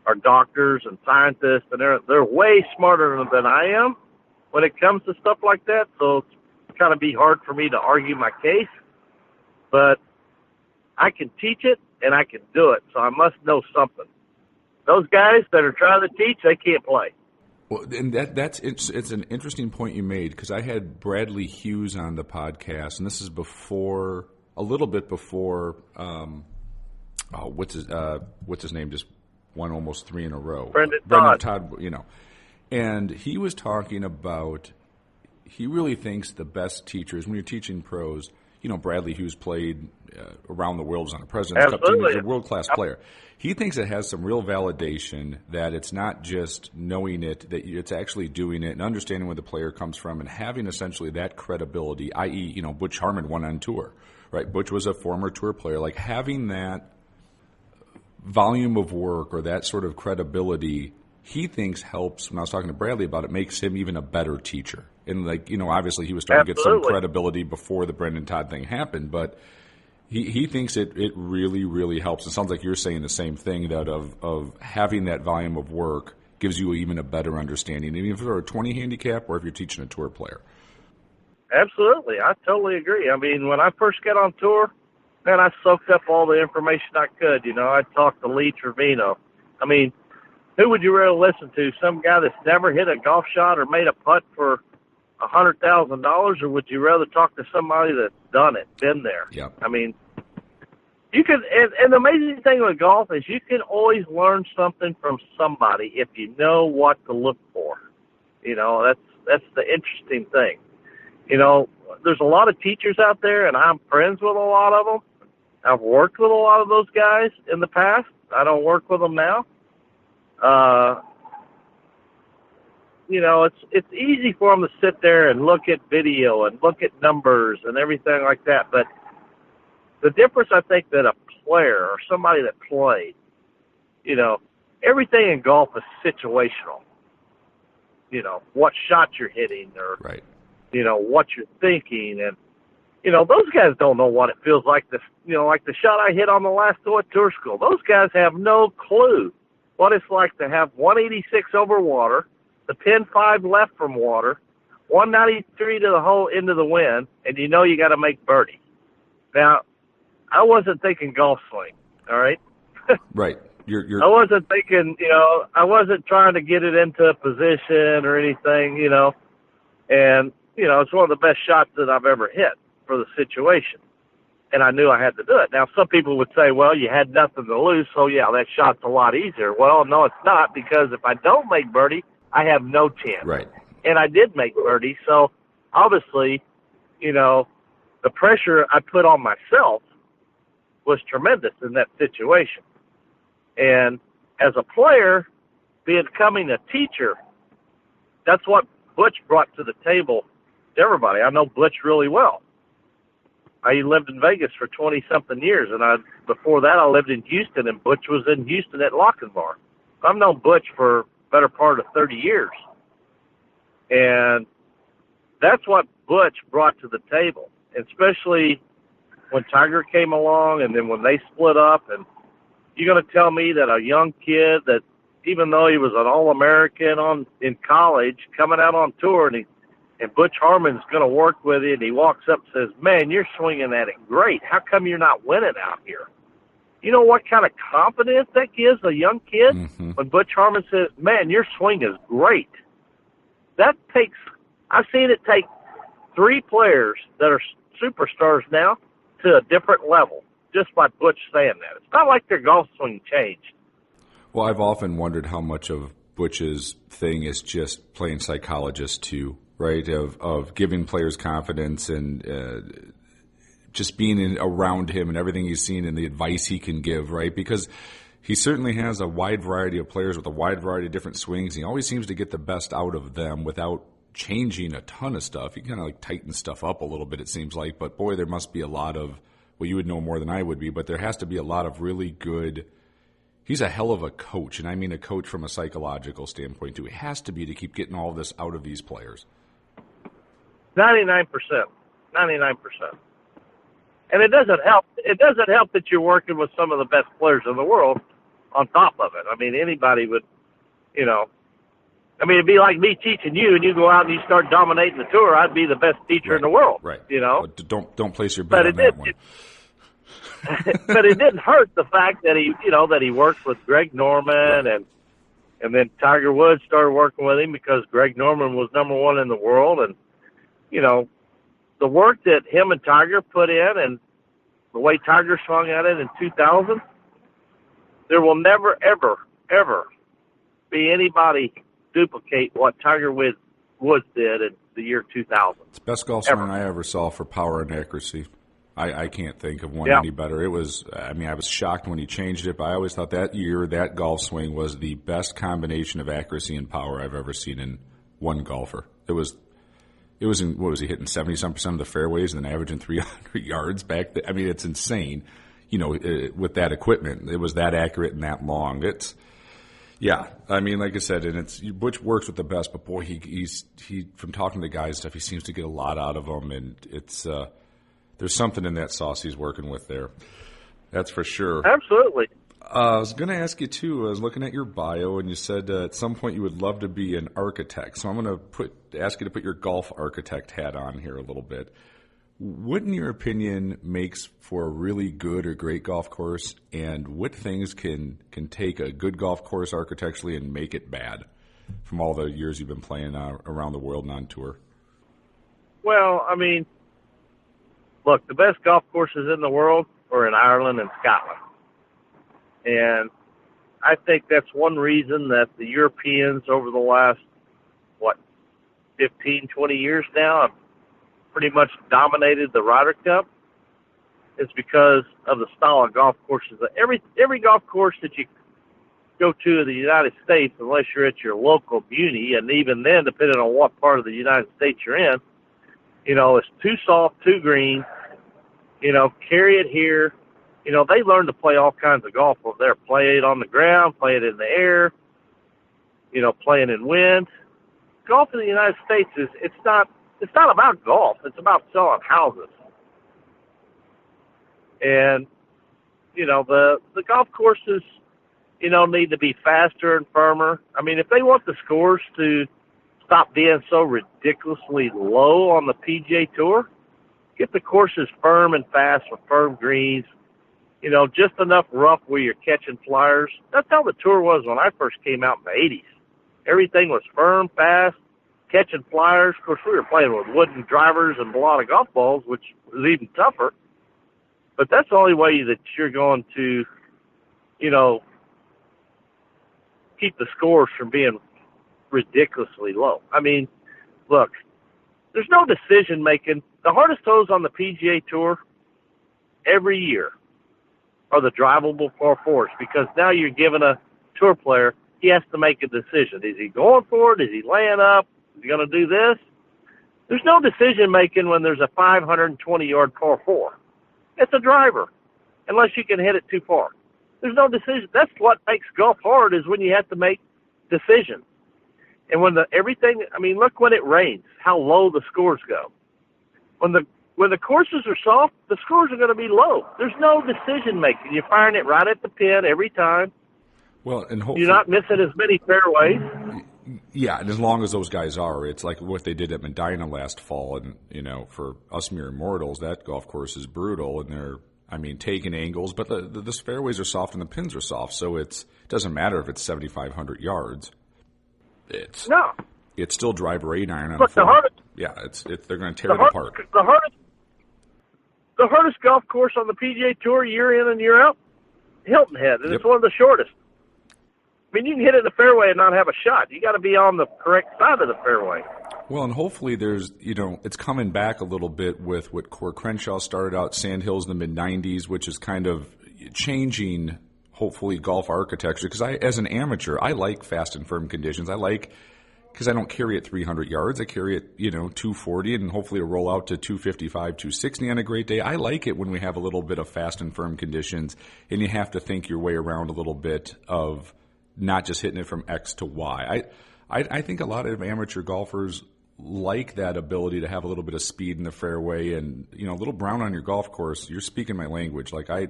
are doctors and scientists, and they're way smarter than I am when it comes to stuff like that. So it's kind of be hard for me to argue my case. But I can teach it, and I can do it, so I must know something. Those guys that are trying to teach, they can't play. Well, and it's an interesting point you made, because I had Bradley Hughes on the podcast, and this is a little bit before. What's his name? Just won almost 3 in a row. Brendan Todd, you know, and he was talking about he really thinks the best teachers when you're teaching pros. You know, Bradley Hughes played around the world, was on a President's Cup team. He's a world-class player. He thinks it has some real validation that it's not just knowing it, that it's actually doing it and understanding where the player comes from and having essentially that credibility, i.e., you know, Butch Harmon won on tour, right? Butch was a former tour player. Like having that volume of work or that sort of credibility, he thinks helps, when I was talking to Bradley about it, makes him even a better teacher. And, obviously he was starting to get some credibility before the Brendan Todd thing happened, but he thinks it really, really helps. It sounds like you're saying the same thing, that of having that volume of work gives you even a better understanding, even if you're a 20 handicap or if you're teaching a tour player. Absolutely. I totally agree. I mean, when I first got on tour, man, I soaked up all the information I could. I talked to Lee Trevino. I mean, who would you rather listen to? Some guy that's never hit a golf shot or made a putt for $100,000, or would you rather talk to somebody that's done it, been there? Yep. I mean, you can, and the amazing thing with golf is you can always learn something from somebody if you know what to look for. That's the interesting thing. There's a lot of teachers out there, and I'm friends with a lot of them. I've worked with a lot of those guys in the past. I don't work with them now. It's easy for them to sit there and look at video and look at numbers and everything like that. But the difference, I think, that a player or somebody that played, everything in golf is situational. What shot you're hitting or, right. What you're thinking. And, those guys don't know what it feels like like the shot I hit on the last tour school. Those guys have no clue what it's like to have 186 over water, the pin 5 left from water, 193 to the hole into the wind, and you got to make birdie. Now, I wasn't thinking golf swing, all right? Right. I wasn't thinking, I wasn't trying to get it into a position or anything, and, it's one of the best shots that I've ever hit for the situation. And I knew I had to do it. Now, some people would say, well, you had nothing to lose, so, yeah, that shot's a lot easier. Well, no, it's not, because if I don't make birdie, I have no chance. Right. And I did make birdie, so obviously, the pressure I put on myself was tremendous in that situation. And as a player, becoming a teacher, that's what Butch brought to the table to everybody. I know Butch really well. I lived in Vegas for 20-something years, and before that I lived in Houston, and Butch was in Houston at Lochinvar. I've known Butch for a better part of 30 years. And that's what Butch brought to the table, especially when Tiger came along and then when they split up. And you're going to tell me that a young kid that, even though he was an All-American in college, coming out on tour, and Butch Harmon's going to work with you, and he walks up and says, man, you're swinging at it great. How come you're not winning out here? You know what kind of confidence that gives a young kid when Butch Harmon says, man, your swing is great. I've seen it take 3 players that are superstars now to a different level just by Butch saying that. It's not like their golf swing changed. Well, I've often wondered how much of Butch's thing is just playing psychologist too, right? Of giving players confidence and just being around him and everything he's seen and the advice he can give, right? Because he certainly has a wide variety of players with a wide variety of different swings. He always seems to get the best out of them without changing a ton of stuff. He kind of tightens stuff up a little bit, it seems like. But boy, there must be a lot of, well, you would know more than I would be, but there has to be a lot of really good. He's a hell of a coach, and I mean a coach from a psychological standpoint too. It has to be to keep getting all this out of these players. 99%. And it doesn't help. It doesn't help that you're working with some of the best players in the world on top of it. I mean, anybody would, it'd be like me teaching you, and you go out and you start dominating the tour. I'd be the best teacher in the world. Right. But don't place your bet on that one. But it didn't hurt the fact that he worked with Greg Norman, and then Tiger Woods started working with him because Greg Norman was number 1 in the world. And, the work that him and Tiger put in and the way Tiger swung at it in 2000, there will never, ever, ever be anybody duplicate what Tiger Woods did in the year 2000. It's the best golf swing I ever saw for power and accuracy. I can't think of one any better. It was, I was shocked when he changed it, but I always thought that year that golf swing was the best combination of accuracy and power I've ever seen in one golfer. It was what was he hitting, 70-some% of the fairways and then averaging 300 yards back then? It's insane. with that equipment. It was that accurate and that long. Yeah, I mean, like I said, and Butch works with the best, but boy, he from talking to the guys and stuff, he seems to get a lot out of them, and there's something in that sauce he's working with there. That's for sure. Absolutely. I was going to ask you too. I was looking at your bio, and you said at some point you would love to be an architect. So I'm going to ask you to put your golf architect hat on here a little bit. What, in your opinion, makes for a really good or great golf course, and what things can take a good golf course architecturally and make it bad from all the years you've been playing around the world and on tour? Well, I mean, look, the best golf courses in the world are in Ireland and Scotland. And I think that's one reason that the Europeans over the last, 15, 20 years now have pretty much dominated the Ryder Cup. It's because of the style of golf courses. Every golf course that you go to in the United States, unless you're at your local muni, and even then, depending on what part of the United States you're in, it's too soft, too green, carry it here. They learn to play all kinds of golf over there. Play it on the ground, play it in the air, playing in wind. Golf in the United States it's not about golf. It's about selling houses. And, the golf courses, need to be faster and firmer. I mean, if they want the scores to stop being so ridiculously low on the PGA Tour, get the courses firm and fast with firm greens, just enough rough where you're catching flyers. That's how the tour was when I first came out in the 80s. Everything was firm, fast, catching flyers. Of course, we were playing with wooden drivers and a lot of golf balls, which was even tougher. But that's the only way that you're going to, keep the scores from being ridiculously low. I mean, look, there's no decision-making. The hardest holes on the PGA Tour every year are the drivable par fours, because now you're giving a tour player, he has to make a decision. Is he going for it? Is he laying up? Is he going to do this? There's no decision-making when there's a 520-yard par four. It's a driver, unless you can hit it too far. There's no decision. That's what makes golf hard, is when you have to make decisions. And when look when it rains, how low the scores go. When the courses are soft, the scores are going to be low. There's no decision making. You're firing it right at the pin every time. Well, and hopefully you're not missing as many fairways. Yeah, and as long as those guys are, it's like what they did at Medina last fall. And, for us mere mortals, that golf course is brutal, and they're, taking angles. But the fairways are soft and the pins are soft, so it doesn't matter if it's 7,500 yards. It's still driver 8 iron on Look, the hardest. Yeah, they're going to tear it apart. The hardest golf course on the PGA Tour year in and year out, Hilton Head, and It's one of the shortest. I mean, you can hit it in the fairway and not have a shot. You got to be on the correct side of the fairway. Well, and hopefully there's, it's coming back a little bit with what Core Crenshaw started out, Sandhills in the mid-'90s, which is kind of changing, hopefully, golf architecture. Because as an amateur, I like fast and firm conditions. Because I don't carry it 300 yards. I carry it, 240, and hopefully it'll roll out to 255, 260 on a great day. I like it when we have a little bit of fast and firm conditions, and you have to think your way around a little bit of not just hitting it from X to Y. I think a lot of amateur golfers like that ability to have a little bit of speed in the fairway and, a little brown on your golf course. You're speaking my language. Like I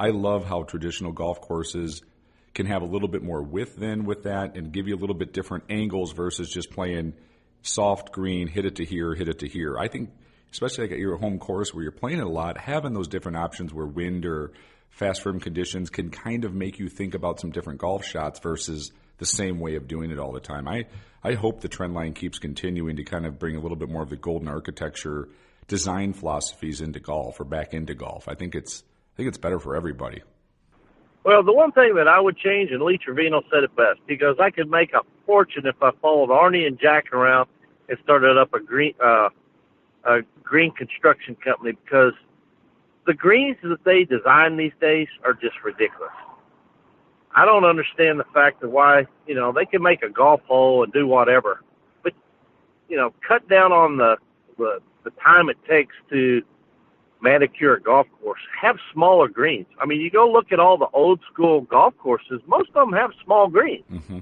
love how traditional golf courses can have a little bit more width then with that and give you a little bit different angles versus just playing soft green, hit it to here, hit it to here. I think, especially like at your home course where you're playing it a lot, having those different options where wind or fast firm conditions can kind of make you think about some different golf shots versus the same way of doing it all the time. I hope the trend line keeps continuing to kind of bring a little bit more of the golden architecture design philosophies into golf or back into golf. I think it's better for everybody. Well, the one thing that I would change, and Lee Trevino said it best, because I could make a fortune if I followed Arnie and Jack around and started up a green construction company, because the greens that they design these days are just ridiculous. I don't understand the fact of why, they can make a golf hole and do whatever, but, cut down on the time it takes to manicure a golf course, have smaller greens. I mean, you go look at all the old school golf courses, most of them have small greens. Mm-hmm.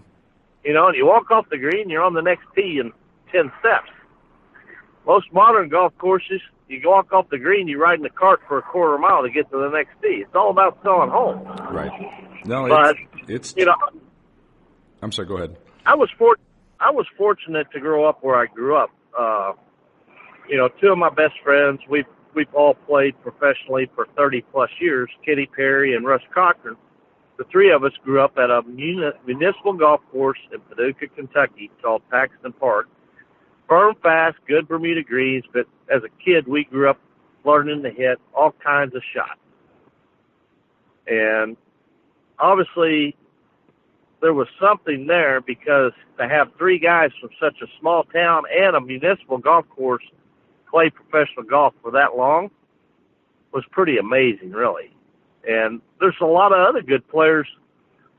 You know, and you walk off the green, you're on the next tee in 10 steps. Most modern golf courses, you walk off the green, you ride in the cart for a quarter mile to get to the next tee. It's all about selling homes. Right. No, But, it's you know, I'm sorry, go ahead. I was fortunate to grow up where I grew up. You know, two of my best friends, we've all played professionally for 30-plus years, Kenny Perry and Russ Cochran. The three of us grew up at a municipal golf course in Paducah, Kentucky called Paxton Park. Firm, fast, good Bermuda greens, but as a kid, we grew up learning to hit all kinds of shots. And obviously, there was something there because to have three guys from such a small town and a municipal golf course play professional golf for that long was pretty amazing, really. And there's a lot of other good players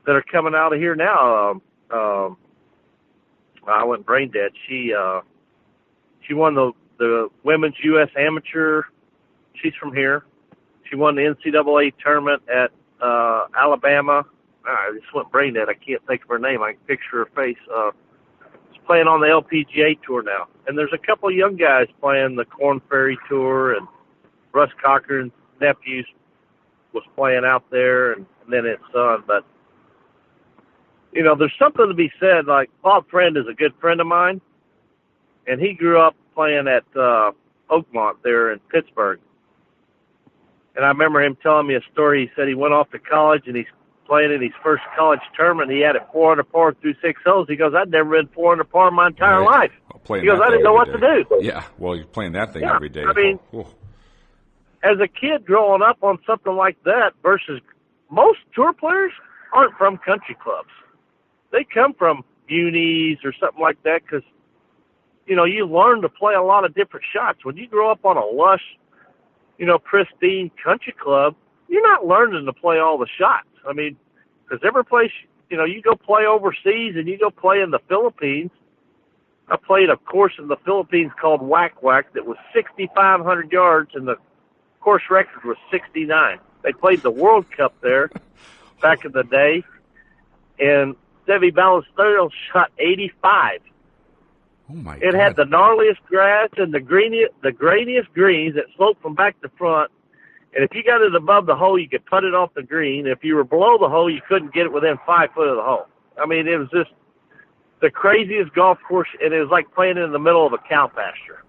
that are coming out of here now. I went brain dead. She won the women's U.S. Amateur. She's from here. She won the NCAA tournament at Alabama. I just went brain dead. I can't think of her name. I can picture her face. She's playing on the LPGA tour now. And there's a couple of young guys playing the Korn Ferry Tour, and Russ Cochran's nephews was playing out there, and then his son. But, you know, there's something to be said. Like, Bob Friend is a good friend of mine, and he grew up playing at Oakmont there in Pittsburgh. And I remember him telling me a story. He said he went off to college, and he's playing in his first college tournament. He had it 4 under par through 6 holes. He goes, I'd never been 4 under par in my entire life. Well, he goes, I didn't know what to do. Yeah, well, you're playing that thing every day. I mean, as a kid growing up on something like that versus most tour players aren't from country clubs. They come from unis or something like that because, you know, you learn to play a lot of different shots. When you grow up on a lush, you know, pristine country club, you're not learning to play all the shots. I mean, because every place, you know, you go play overseas and you go play in the Philippines. I played a course in the Philippines called Whack Whack that was 6,500 yards, and the course record was 69. They played the World Cup there back in the day, and Seve Ballesteros shot 85. Oh my it God. had the gnarliest grass and the grainiest greens that sloped from back to front. And if you got it above the hole, you could put it off the green. If you were below the hole, you couldn't get it within 5 foot of the hole. I mean, it was just the craziest golf course, and it was like playing in the middle of a cow pasture.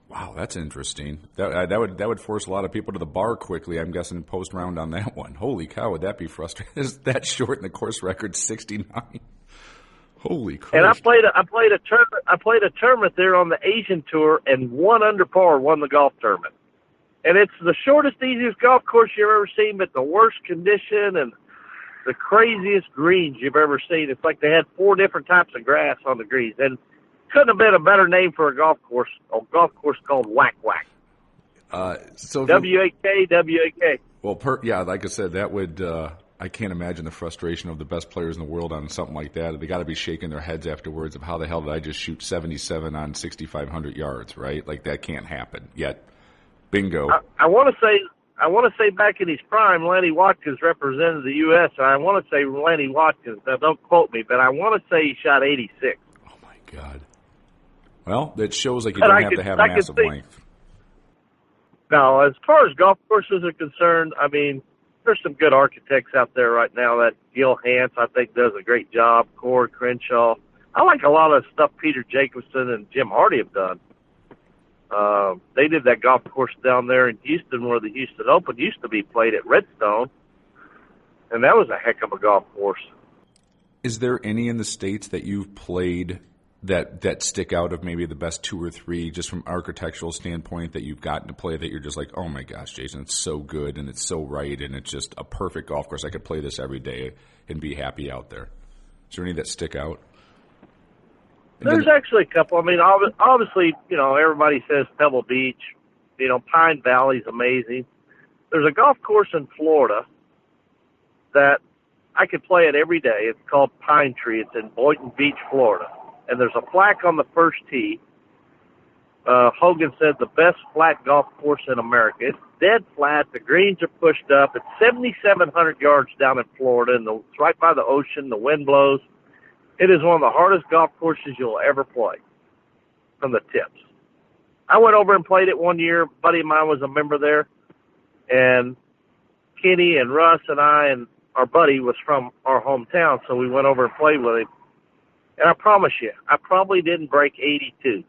Wow, that's interesting. That would force a lot of people to the bar quickly, I'm guessing, post round on that one. Holy cow, would that be frustrating? Is that short in the course record, 69? Holy Christ. And I played a tournament there on the Asian Tour, and 1 under par won the golf tournament. And it's the shortest, easiest golf course you've ever seen, but the worst condition and the craziest greens you've ever seen. It's like they had 4 different types of grass on the greens. And couldn't have been a better name for a golf course called Whack Whack. So W-A-K, W-A-K. Well, yeah, like I said, that would I can't imagine the frustration of the best players in the world on something like that. They got to be shaking their heads afterwards of how the hell did I just shoot 77 on 6,500 yards, right? Like, that can't happen yet. Bingo. I want to say back in his prime, Lanny Watkins represented the U.S. I want to say Lanny Watkins. Now, don't quote me, but I want to say he shot 86. Oh my God. Well, that shows like you don't have to have a massive length. Now, as far as golf courses are concerned, I mean, there's some good architects out there right now. That Gil Hance, I think, does a great job. Cord Crenshaw. I like a lot of stuff Peter Jacobson and Jim Hardy have done. They did that golf course down there in Houston where the Houston Open used to be played at Redstone, and that was a heck of a golf course. Is there any in the States that you've played that stick out of maybe the best 2 or 3 just from architectural standpoint that you've gotten to play that you're just like, oh my gosh, Jason, it's so good and it's so right and it's just a perfect golf course. I could play this every day and be happy out there. Is there any that stick out? There's actually a couple. I mean, obviously, you know, everybody says Pebble Beach. You know, Pine Valley's amazing. There's a golf course in Florida that I could play it every day. It's called Pine Tree. It's in Boynton Beach, Florida. And there's a plaque on the first tee Hogan said the best flat golf course in America. It's dead flat. The greens are pushed up. It's 7,700 yards down in Florida, and it's right by the ocean. The wind blows. It is one of the hardest golf courses you'll ever play from the tips. I went over and played it one year. A buddy of mine was a member there, and Kenny and Russ and I and our buddy was from our hometown, so we went over and played with him. And I promise you, I probably didn't break 82.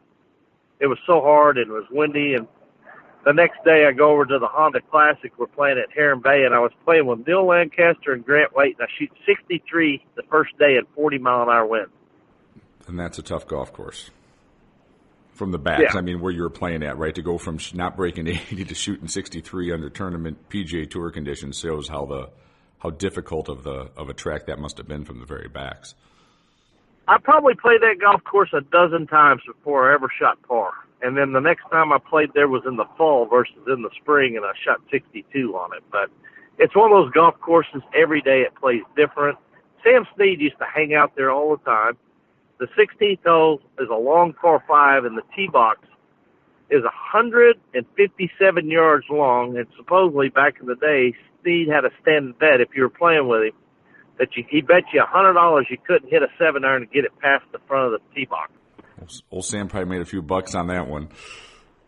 It was so hard and it was windy. And the next day I go over to the Honda Classic. We're playing at Heron Bay, and I was playing with Neil Lancaster and Grant Waite, and I shoot 63 the first day at 40-mile-an-hour wind. And that's a tough golf course. From the backs, Yeah. I mean, where you were playing at, right? To go from not breaking 80 to shooting 63 under tournament PGA Tour conditions shows how difficult of a track that must have been from the very backs. I probably played that golf course a dozen times before I ever shot par. And then the next time I played there was in the fall versus in the spring, and I shot 62 on it. But it's one of those golf courses, every day it plays different. Sam Snead used to hang out there all the time. The 16th hole is a long par 5, and the tee box is 157 yards long. And supposedly back in the day, Snead had a standing bet if you were playing with him that he bet you $100 you couldn't hit a 7-iron to get it past the front of the tee box. Old Sam probably made a few bucks on that one.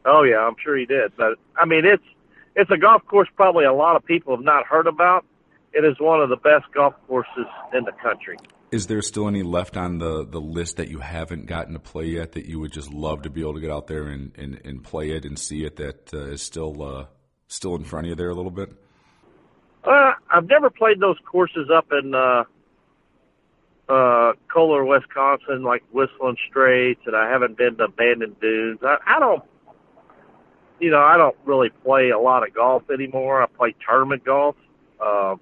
Oh yeah, I'm sure he did. But I mean, it's a golf course probably a lot of people have not heard about. It is one of the best golf courses in the country. Is there still any left on the list that you haven't gotten to play yet that you would just love to be able to get out there and play it and see it that is still in front of you there a little bit? I've never played those courses up in Kohler, Wisconsin, like Whistling Straits, and I haven't been to Abandoned Dunes. I don't really play a lot of golf anymore. I play tournament golf. I'm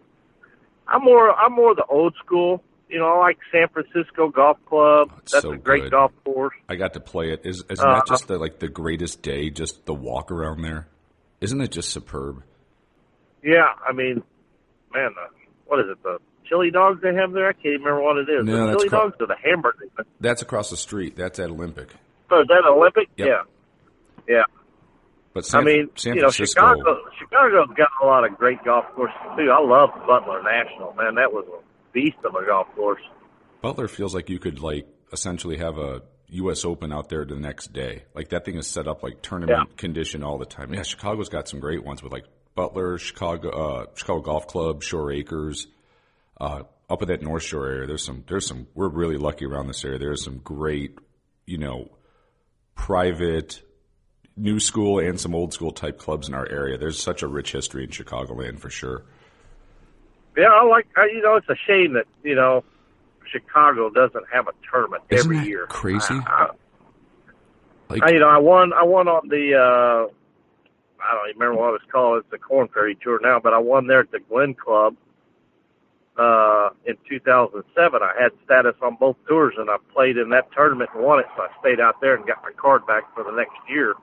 more the old school. You know, I like San Francisco Golf Club. That's so a great good. golf course. I got to play it. Isn't that just the greatest day? Just the walk around there. Isn't it just superb? Yeah, I mean, man, what is it? The chili dogs they have there? I can't even remember what it is. No, the that's chili dogs or the hamburgers? That's across the street. That's at Olympic. Oh, is that Olympic? Yep. Yeah. But San Francisco, Chicago's got a lot of great golf courses too. I love Butler National, man. That was a beast of a golf course. Butler feels like you could essentially have a U.S. Open out there the next day. Like that thing is set up like tournament condition all the time. Yeah, Chicago's got some great ones with like Butler, Chicago Golf Club, Shore Acres. Up in that North Shore area, there's some. We're really lucky around this area. There's some great, private, new school and some old school type clubs in our area. There's such a rich history in Chicagoland for sure. Yeah, it's a shame that Chicago doesn't have a tournament Isn't every that year. crazy? I won on the. I don't even remember what it's called. It's the Corn Ferry Tour now, but I won there at the Glen Club in 2007. I had status on both tours, and I played in that tournament and won it, so I stayed out there and got my card back for the next year.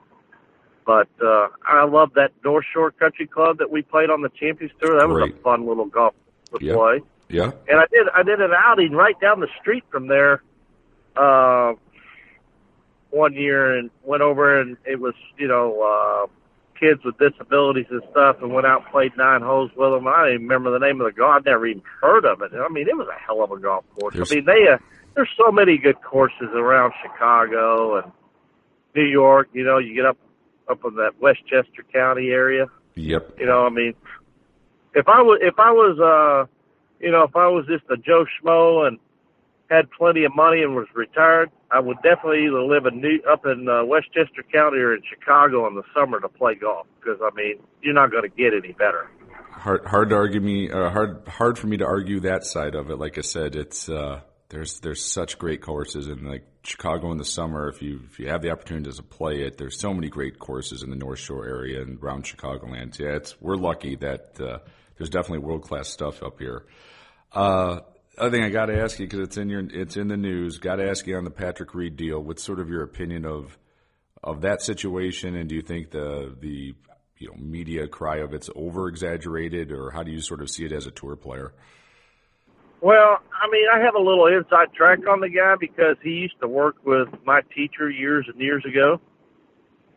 But I love that North Shore Country Club that we played on the Champions Tour. That was a fun little golf to play. Yeah. And I did an outing right down the street from there one year and went over, and it was, kids with disabilities and stuff, and went out and played 9 holes with them. I don't even remember the name of the golf. I'd never even heard of it. I mean, it was a hell of a golf course. There's so many good courses around Chicago and New York. You get up in that Westchester County area. Yep. If I was just a Joe Schmo and had plenty of money and was retired, I would definitely either live up in Westchester County or in Chicago in the summer to play golf, because you're not going to get any better. Hard to argue me. Hard for me to argue that side of it. Like I said, it's there's such great courses in like Chicago in the summer. If you have the opportunity to play it, there's so many great courses in the North Shore area and around Chicagoland. Yeah, we're lucky that there's definitely world-class stuff up here. Other thing I got to ask you, because it's in the news, got to ask you on the Patrick Reed deal. What's sort of your opinion of that situation, and do you think the media cry of it's over-exaggerated, or how do you sort of see it as a tour player? Well, I have a little inside track on the guy because he used to work with my teacher years and years ago.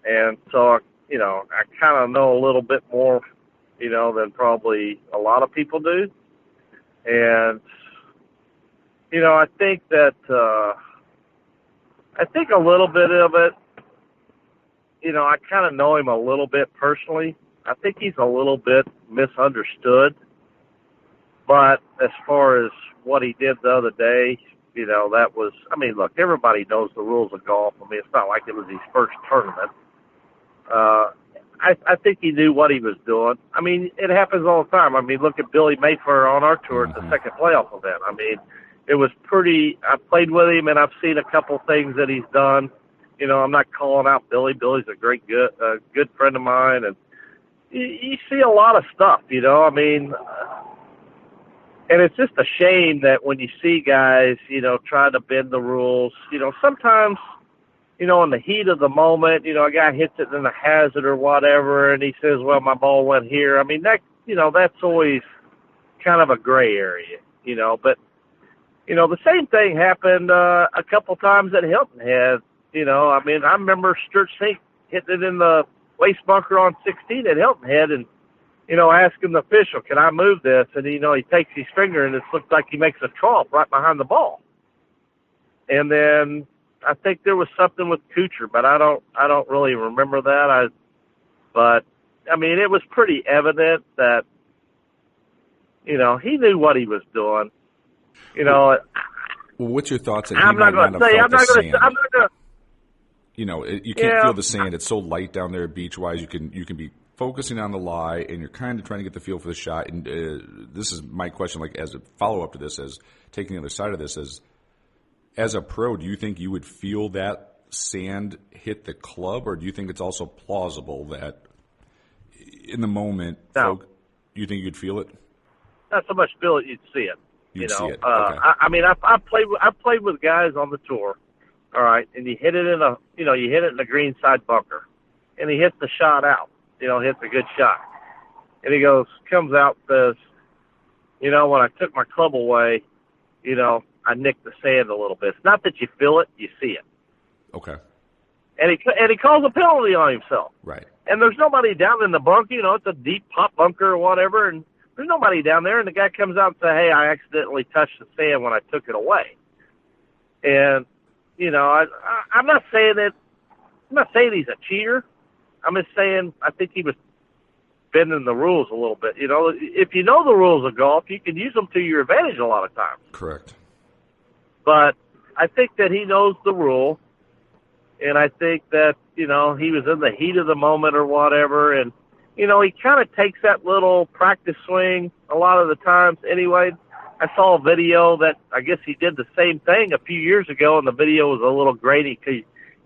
And so, I kind of know a little bit more, than probably a lot of people do. And, I think that, I think a little bit of it, I kind of know him a little bit personally. I think he's a little bit misunderstood. But as far as what he did the other day, that was, look, everybody knows the rules of golf. It's not like it was his first tournament. I think he knew what he was doing. It happens all the time. Look at Billy Mayfair on our tour at the second playoff event. It was pretty, I played with him and I've seen a couple things that he's done. I'm not calling out Billy. Billy's a good friend of mine. And you see a lot of stuff, and it's just a shame that when you see guys, try to bend the rules, sometimes, in the heat of the moment, a guy hits it in a hazard or whatever, and he says, well, my ball went here. That's always kind of a gray area, but, the same thing happened a couple times at Hilton Head. I remember Sturt Sink hitting it in the waste bunker on 16 at Hilton Head and, asking the official, can I move this? And, he takes his finger and it looks like he makes a trough right behind the ball. And then I think there was something with Kuchar, but I don't really remember that. It was pretty evident that, he knew what he was doing. Well, what's your thoughts? I'm not going to say, you can't feel the sand. It's so light down there beach-wise. You can be focusing on the lie, and you're kind of trying to get the feel for the shot. And this is my question, like as a follow-up to this, as taking the other side of this, as a pro, do you think you would feel that sand hit the club, or do you think it's also plausible that in the moment, no. You think you'd feel it? Not so much feel it, you'd see it. You'd see it. Okay. I played with guys on the tour, all right, and you hit it in a green side bunker, and he hits the shot out. Hits a good shot. And he comes out, says, when I took my club away, I nicked the sand a little bit. It's not that you feel it, you see it. Okay. And he calls a penalty on himself. Right. And there's nobody down in the bunker, it's a deep pop bunker or whatever, and there's nobody down there, and the guy comes out and says, hey, I accidentally touched the sand when I took it away. And, I'm not saying he's a cheater. I'm just saying I think he was bending the rules a little bit. If you know the rules of golf, you can use them to your advantage a lot of times. Correct. But I think that he knows the rule, and I think that, he was in the heat of the moment or whatever, and, he kind of takes that little practice swing a lot of the times anyway. I saw a video that I guess he did the same thing a few years ago, and the video was a little grainy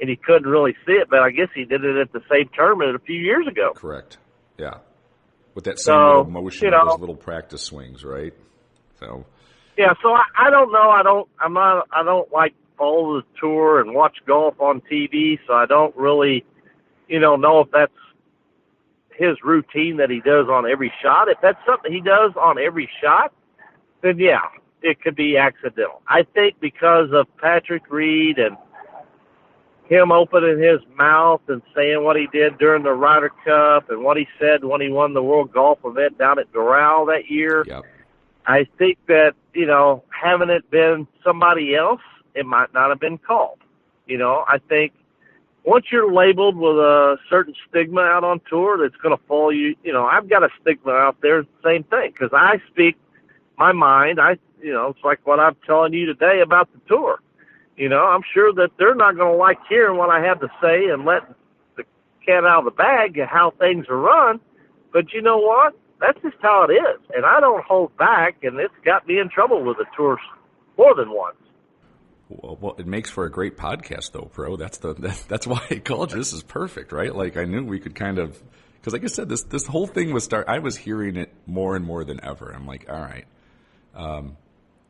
and he couldn't really see it, but I guess he did it at the same tournament a few years ago. Correct. Yeah. With that same little motion, those little practice swings, right? So. Yeah. So I don't know. I don't like follow the tour and watch golf on TV, so I don't really, know if that's his routine that he does on every shot. If that's something he does on every shot, then yeah, it could be accidental. I think because of Patrick Reed and him opening his mouth and saying what he did during the Ryder Cup and what he said when he won the World Golf event down at Doral that year, yep. I think that, having it been somebody else, it might not have been called. I think once you're labeled with a certain stigma out on tour that's going to follow you, I've got a stigma out there, same thing, because I speak my mind. It's like what I'm telling you today about the tour. I'm sure that they're not going to like hearing what I have to say and let the cat out of the bag how things are run. But you know what? That's just how it is. And I don't hold back, and it's got me in trouble with the tours more than once. Well, it makes for a great podcast, though, Pro. That's why I called you. This is perfect, right? Like, I knew we could kind of, because like I said, this whole thing I was hearing it more and more than ever. I'm like, all right,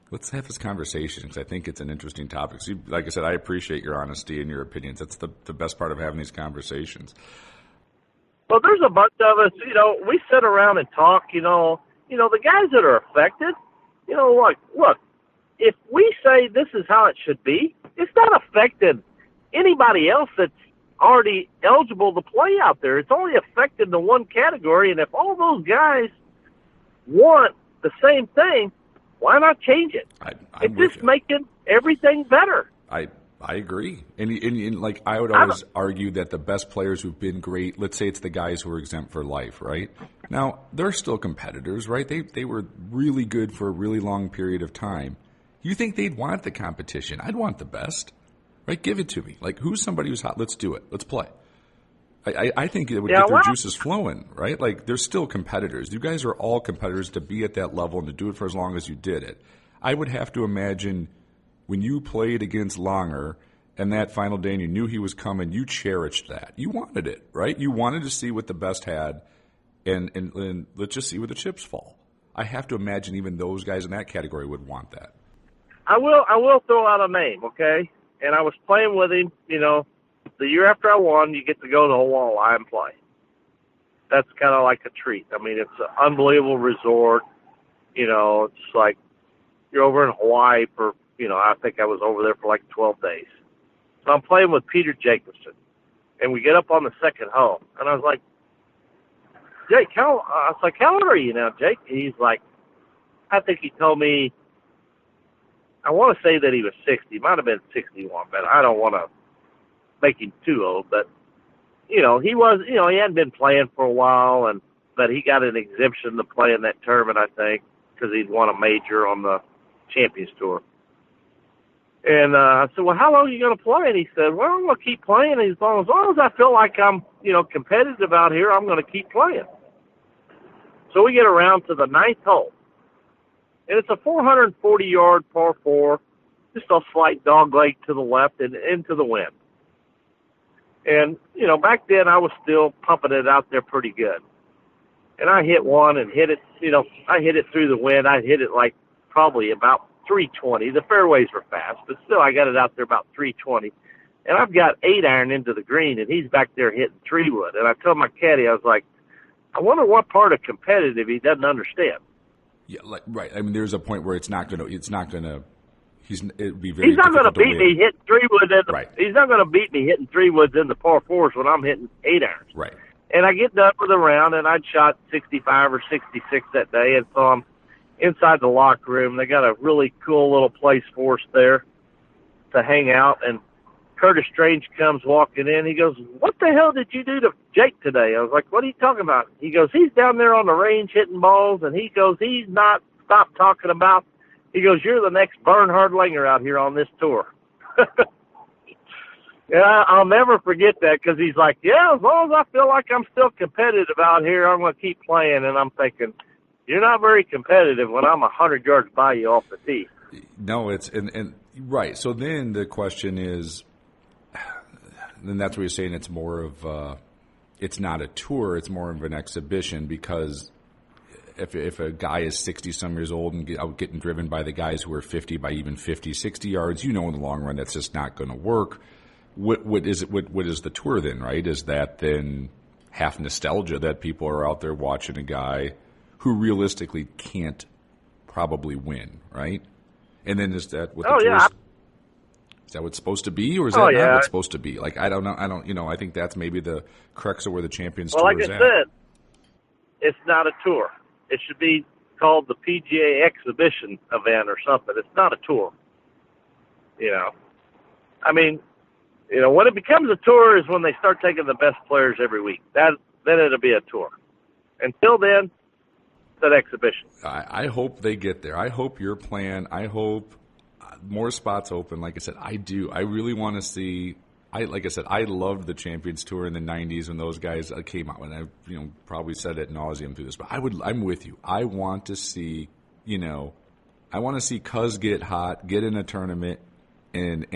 let's have this conversation because I think it's an interesting topic. So like I said, I appreciate your honesty and your opinions. That's the best part of having these conversations. Well, there's a bunch of us, we sit around and talk, the guys that are affected, look, if we say this is how it should be, it's not affecting anybody else that's already eligible to play out there. It's only affected the one category, and if all those guys want the same thing, why not change it? It's just making everything better. I agree. And like I would always argue that the best players who've been great, let's say it's the guys who are exempt for life, right? Now, they're still competitors, right? They were really good for a really long period of time. You think they'd want the competition? I'd want the best, right? Give it to me. Like, who's somebody who's hot? Let's do it. Let's play. I think it would get their juices flowing, right? Like, they're still competitors. You guys are all competitors to be at that level and to do it for as long as you did it. I would have to imagine when you played against Longer and that final day and you knew he was coming, you cherished that. You wanted it, right? You wanted to see what the best had, and let's just see where the chips fall. I have to imagine even those guys in that category would want that. I will throw out a name, okay? And I was playing with him, the year after I won, you get to go to Hawaii and play. That's kind of like a treat. I mean, it's an unbelievable resort. It's like you're over in Hawaii for, I think I was over there for like 12 days. So I'm playing with Peter Jacobson, and we get up on the second hole. And I was like, Jake, how old are you now, Jake? And he's like, I think he told me, I want to say that he was 60. Might have been 61, but I don't want to make him too old. But, he was, he hadn't been playing for a while, but he got an exemption to play in that tournament, I think, because he'd won a major on the Champions Tour. And I said, well, how long are you going to play? And he said, well, I'm going to keep playing as long as I feel like I'm, competitive out here, I'm going to keep playing. So we get around to the ninth hole. And it's a 440-yard par 4, just a slight dog leg to the left and into the wind. And, back then I was still pumping it out there pretty good. And I hit one and hit it, I hit it through the wind. I hit it like probably about 320. The fairways were fast, but still I got it out there about 320. And I've got 8-iron into the green, and he's back there hitting 3-wood. And I told my caddy, I was like, I wonder what part of competitive he doesn't understand. Yeah, right. I mean, there's a point where it'd be very He's not going to beat me hitting 3-wood right. He's not going to beat me hitting 3-woods in the par 4s when I'm hitting 8-irons. Right. And I get done with the round, and I'd shot 65 or 66 that day, and so I'm inside the locker room. They got a really cool little place for us there to hang out, and Curtis Strange comes walking in. He goes, what the hell did you do to Jake today? I was like, what are you talking about? He goes, he's down there on the range hitting balls, and he goes, he's not stopped talking about. He goes, you're the next Bernhard Langer out here on this tour. And I'll never forget that because he's like, yeah, as long as I feel like I'm still competitive out here, I'm going to keep playing. And I'm thinking, you're not very competitive when I'm 100 yards by you off the tee. No, it's and right. So then the question is, then that's what you're saying. It's more of it's not a tour. It's more of an exhibition because if a guy is 60-some years old and getting driven by the guys who are 50 by even 50, 60 yards, in the long run that's just not going to work. What is it? What is the tour then? Right? Is that then half nostalgia that people are out there watching a guy who realistically can't probably win, right? And then is that what the tour is? Is that what it's supposed to be, or is that not what it's supposed to be? Like I don't know. I think that's maybe the crux of where the Champions Tour is at. Well, like I said, it's not a tour. It should be called the PGA Exhibition event or something. It's not a tour. I mean, when it becomes a tour is when they start taking the best players every week. Then it'll be a tour. Until then, it's an exhibition. I hope they get there. I hope your plan. I hope more spots open. Like I said, I do. I really want to see. Like I said, I loved the Champions Tour in the '90s when those guys came out, and I, probably said it nauseum through this. But I'm with you. I want to see, I want to see Cuz get hot, get in a tournament, and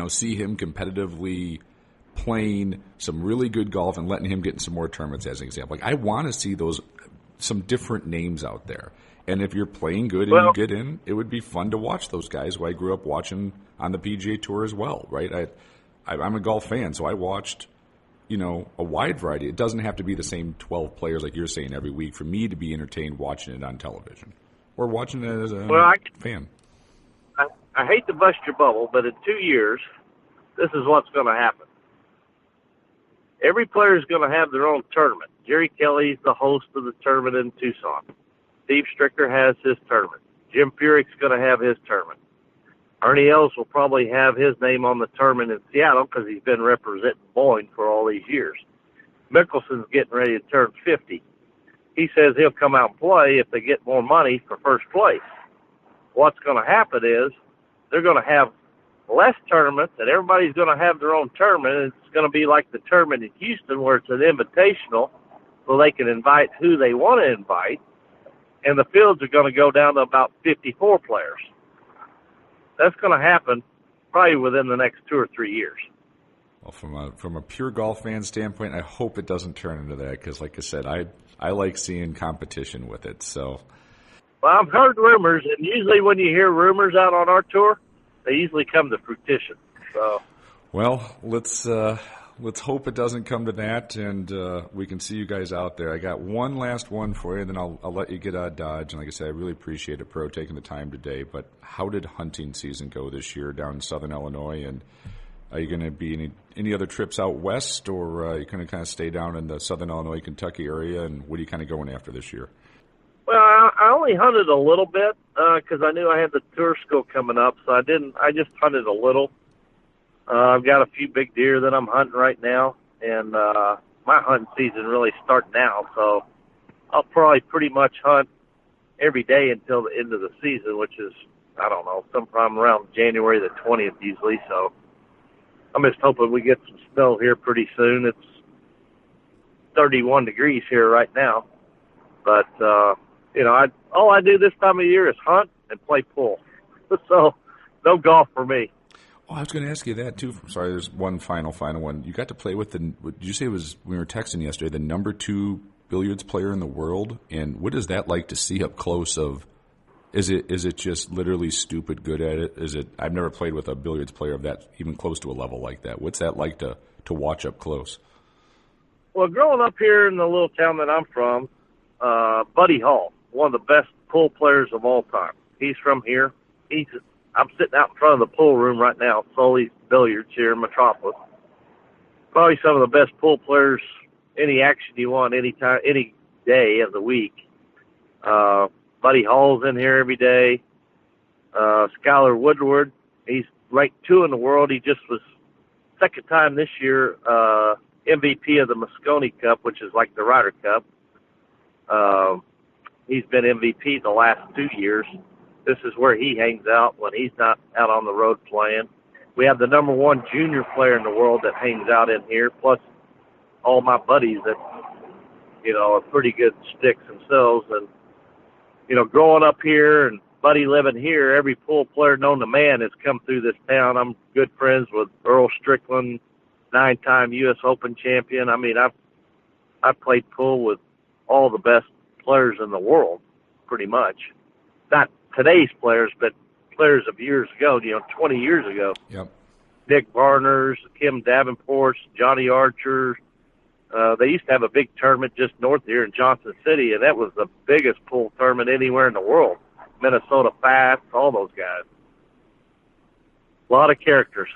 see him competitively playing some really good golf and letting him get in some more tournaments as an example. Like I want to see some different names out there. And if you're playing good and you get in, it would be fun to watch those guys who I grew up watching on the PGA Tour as well, right? I'm a golf fan, so I watched, a wide variety. It doesn't have to be the same 12 players like you're saying every week for me to be entertained watching it on television or watching it as a fan. I hate to bust your bubble, but in 2 years, this is what's going to happen. every player is going to have their own tournament. Jerry Kelly's the host of the tournament in Tucson. Steve Stricker has his tournament. Jim Furyk's going to have his tournament. Ernie Els will probably have his name on the tournament in Seattle because he's been representing Boeing for all these years. Mickelson's getting ready to turn 50. He says he'll come out and play if they get more money for first place. What's going to happen is they're going to have less tournaments, and everybody's going to have their own tournament. And it's going to be like the tournament in Houston where it's an invitational, so they can invite who they want to invite, and the fields are going to go down to about 54 players. That's going to happen probably within the next 2 or 3 years. Well, from a pure golf fan standpoint, I hope it doesn't turn into that because, like I said, I like seeing competition with it. So, well, I've heard rumors, and usually when you hear rumors out on our tour, they usually come to fruition. So, well, let's hope it doesn't come to that, and we can see you guys out there. I got one last one for you, and then I'll let you get out of Dodge. And like I said, I really appreciate it, Pro, taking the time today. But how did hunting season go this year down in Southern Illinois? And are you going to be any other trips out west, or are you going to kind of stay down in the Southern Illinois, Kentucky area? And what are you kind of going after this year? Well, I only hunted a little bit because I knew I had the tour school coming up, so I didn't. I just hunted a little. I've got a few big deer that I'm hunting right now, and my hunting season really starts now, so I'll probably pretty much hunt every day until the end of the season, which is, I don't know, sometime around January the 20th usually, so I'm just hoping we get some snow here pretty soon. It's 31 degrees here right now, but, all I do this time of year is hunt and play pool, so no golf for me. Oh, I was going to ask you that, too. Sorry, there's one final one. You got to play with did you say it was, we were texting yesterday, the number 2 billiards player in the world? And what is that like to see up close is it just literally stupid good at it? I've never played with a billiards player of that, even close to a level like that. What's that like to watch up close? Well, growing up here in the little town that I'm from, Buddy Hall, one of the best pool players of all time. He's from here. I'm sitting out in front of the pool room right now, Sully's Billiards here in Metropolis. Probably some of the best pool players, any action you want, any time, any day of the week. Buddy Hall's in here every day. Skylar Woodward, he's ranked 2 in the world. He just was second time this year MVP of the Moscone Cup, which is like the Ryder Cup. He's been MVP the last 2 years. This is where he hangs out when he's not out on the road playing. We have the number 1 junior player in the world that hangs out in here, plus all my buddies that, are pretty good sticks themselves. And, growing up here and Buddy living here, every pool player known to man has come through this town. I'm good friends with Earl Strickland, 9-time U.S. Open champion. I mean, I've played pool with all the best players in the world, pretty much. Not today's players, but players of years ago, 20 years ago. Yep. Nick Varners, Kim Davenport, Johnny Archer. They used to have a big tournament just north here in Johnson City, and that was the biggest pool tournament anywhere in the world. Minnesota Fast, all those guys. A lot of characters.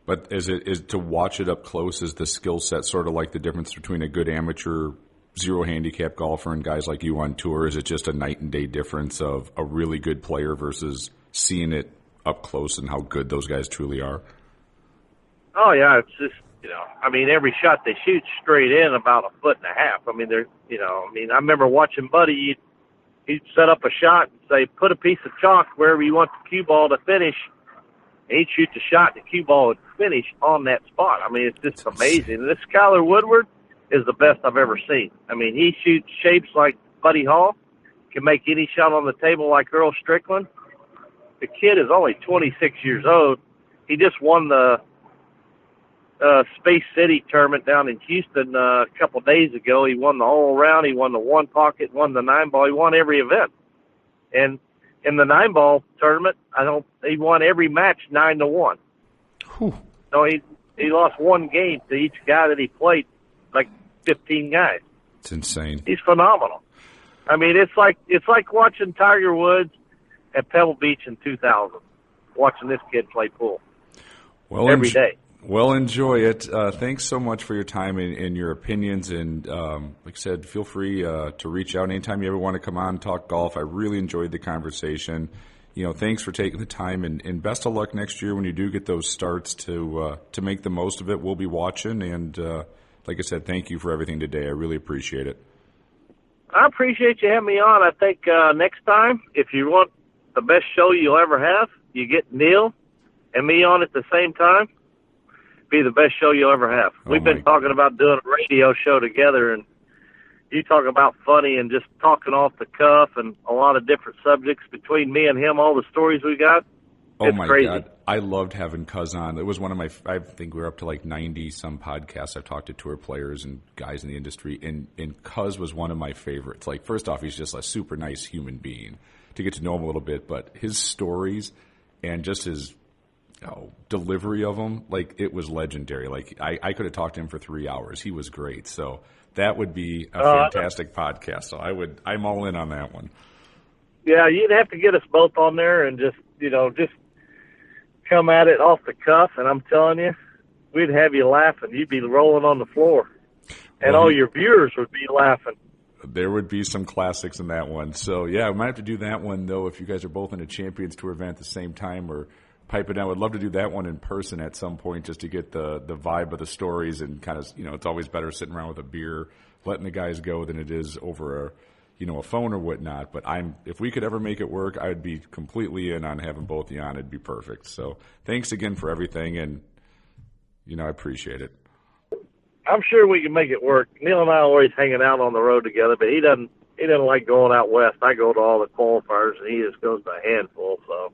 But is to watch it up close, is the skill set sort of like the difference between a good amateur zero handicap golfer and guys like you on tour? Is it just a night and day difference of a really good player versus seeing it up close and how good those guys truly are? Oh yeah, it's just, every shot they shoot straight in about 1.5 feet. I remember watching Buddy, he'd set up a shot and say, put a piece of chalk wherever you want the cue ball to finish. And he'd shoot the shot, and the cue ball would finish on that spot. It's just amazing. This Skylar Woodward is the best I've ever seen. He shoots shapes like Buddy Hall, can make any shot on the table like Earl Strickland. The kid is only 26 years old. He just won the Space City tournament down in Houston a couple days ago. He won the whole round. He won the 1 pocket, won the 9-ball. He won every event. And in the 9-ball tournament, he won every match 9-1. Whew. So he lost 1 game to each guy that he played, like 15 guys. It's insane. He's phenomenal. It's like watching Tiger Woods at Pebble Beach in 2000, watching this kid play pool every day. Well, enjoy it. Thanks so much for your time and your opinions. And like I said, feel free to reach out anytime you ever want to come on and talk golf. I really enjoyed the conversation. Thanks for taking the time, and best of luck next year when you do get those starts to make the most of it. We'll be watching, and like I said, thank you for everything today. I really appreciate it. I appreciate you having me on. I think next time, if you want the best show you'll ever have, you get Neil and me on at the same time. Be the best show you'll ever have. We've been talking about doing a radio show together, and you talk about funny and just talking off the cuff and a lot of different subjects between me and him, all the stories we got. Oh, my crazy. God. I loved having Cuz on. It was one of my, I think we were up to like 90-some podcasts. I've talked to tour players and guys in the industry, and Cuz was one of my favorites. Like, first off, he's just a super nice human being to get to know him a little bit, but his stories and just his delivery of them, like, it was legendary. Like, I could have talked to him for 3 hours. He was great. So that would be a fantastic podcast. So I'm all in on that one. Yeah, you'd have to get us both on there and just come at it off the cuff, and I'm telling you, we'd have you laughing. You'd be rolling on the floor, and all your viewers would be laughing. There would be some classics in that one. So, yeah, we might have to do that one, though, if you guys are both in a Champions Tour event at the same time, or pipe it down. I would love to do that one in person at some point just to get the vibe of the stories, and kind of, it's always better sitting around with a beer, letting the guys go than it is over a phone or whatnot. But if we could ever make it work, I'd be completely in on having both of you on. It'd be perfect. So thanks again for everything, and I appreciate it. I'm sure we can make it work. Neil and I are always hanging out on the road together, but he doesn't like going out west. I go to all the qualifiers, and he just goes to a handful. So.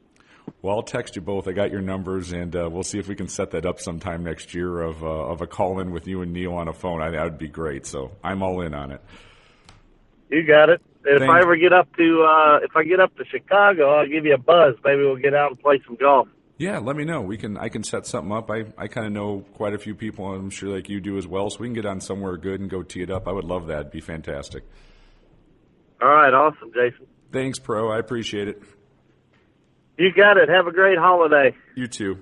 Well, I'll text you both. I got your numbers, and we'll see if we can set that up sometime next year of a call-in with you and Neil on a phone. That would be great. So I'm all in on it. You got it. And if I ever get up to Chicago, I'll give you a buzz. Maybe we'll get out and play some golf. Yeah, let me know. I can set something up. I kind of know quite a few people, and I'm sure like you do as well, so we can get on somewhere good and go tee it up. I would love that. It'd be fantastic. All right, awesome, Jason. Thanks, Pro. I appreciate it. You got it. Have a great holiday. You too.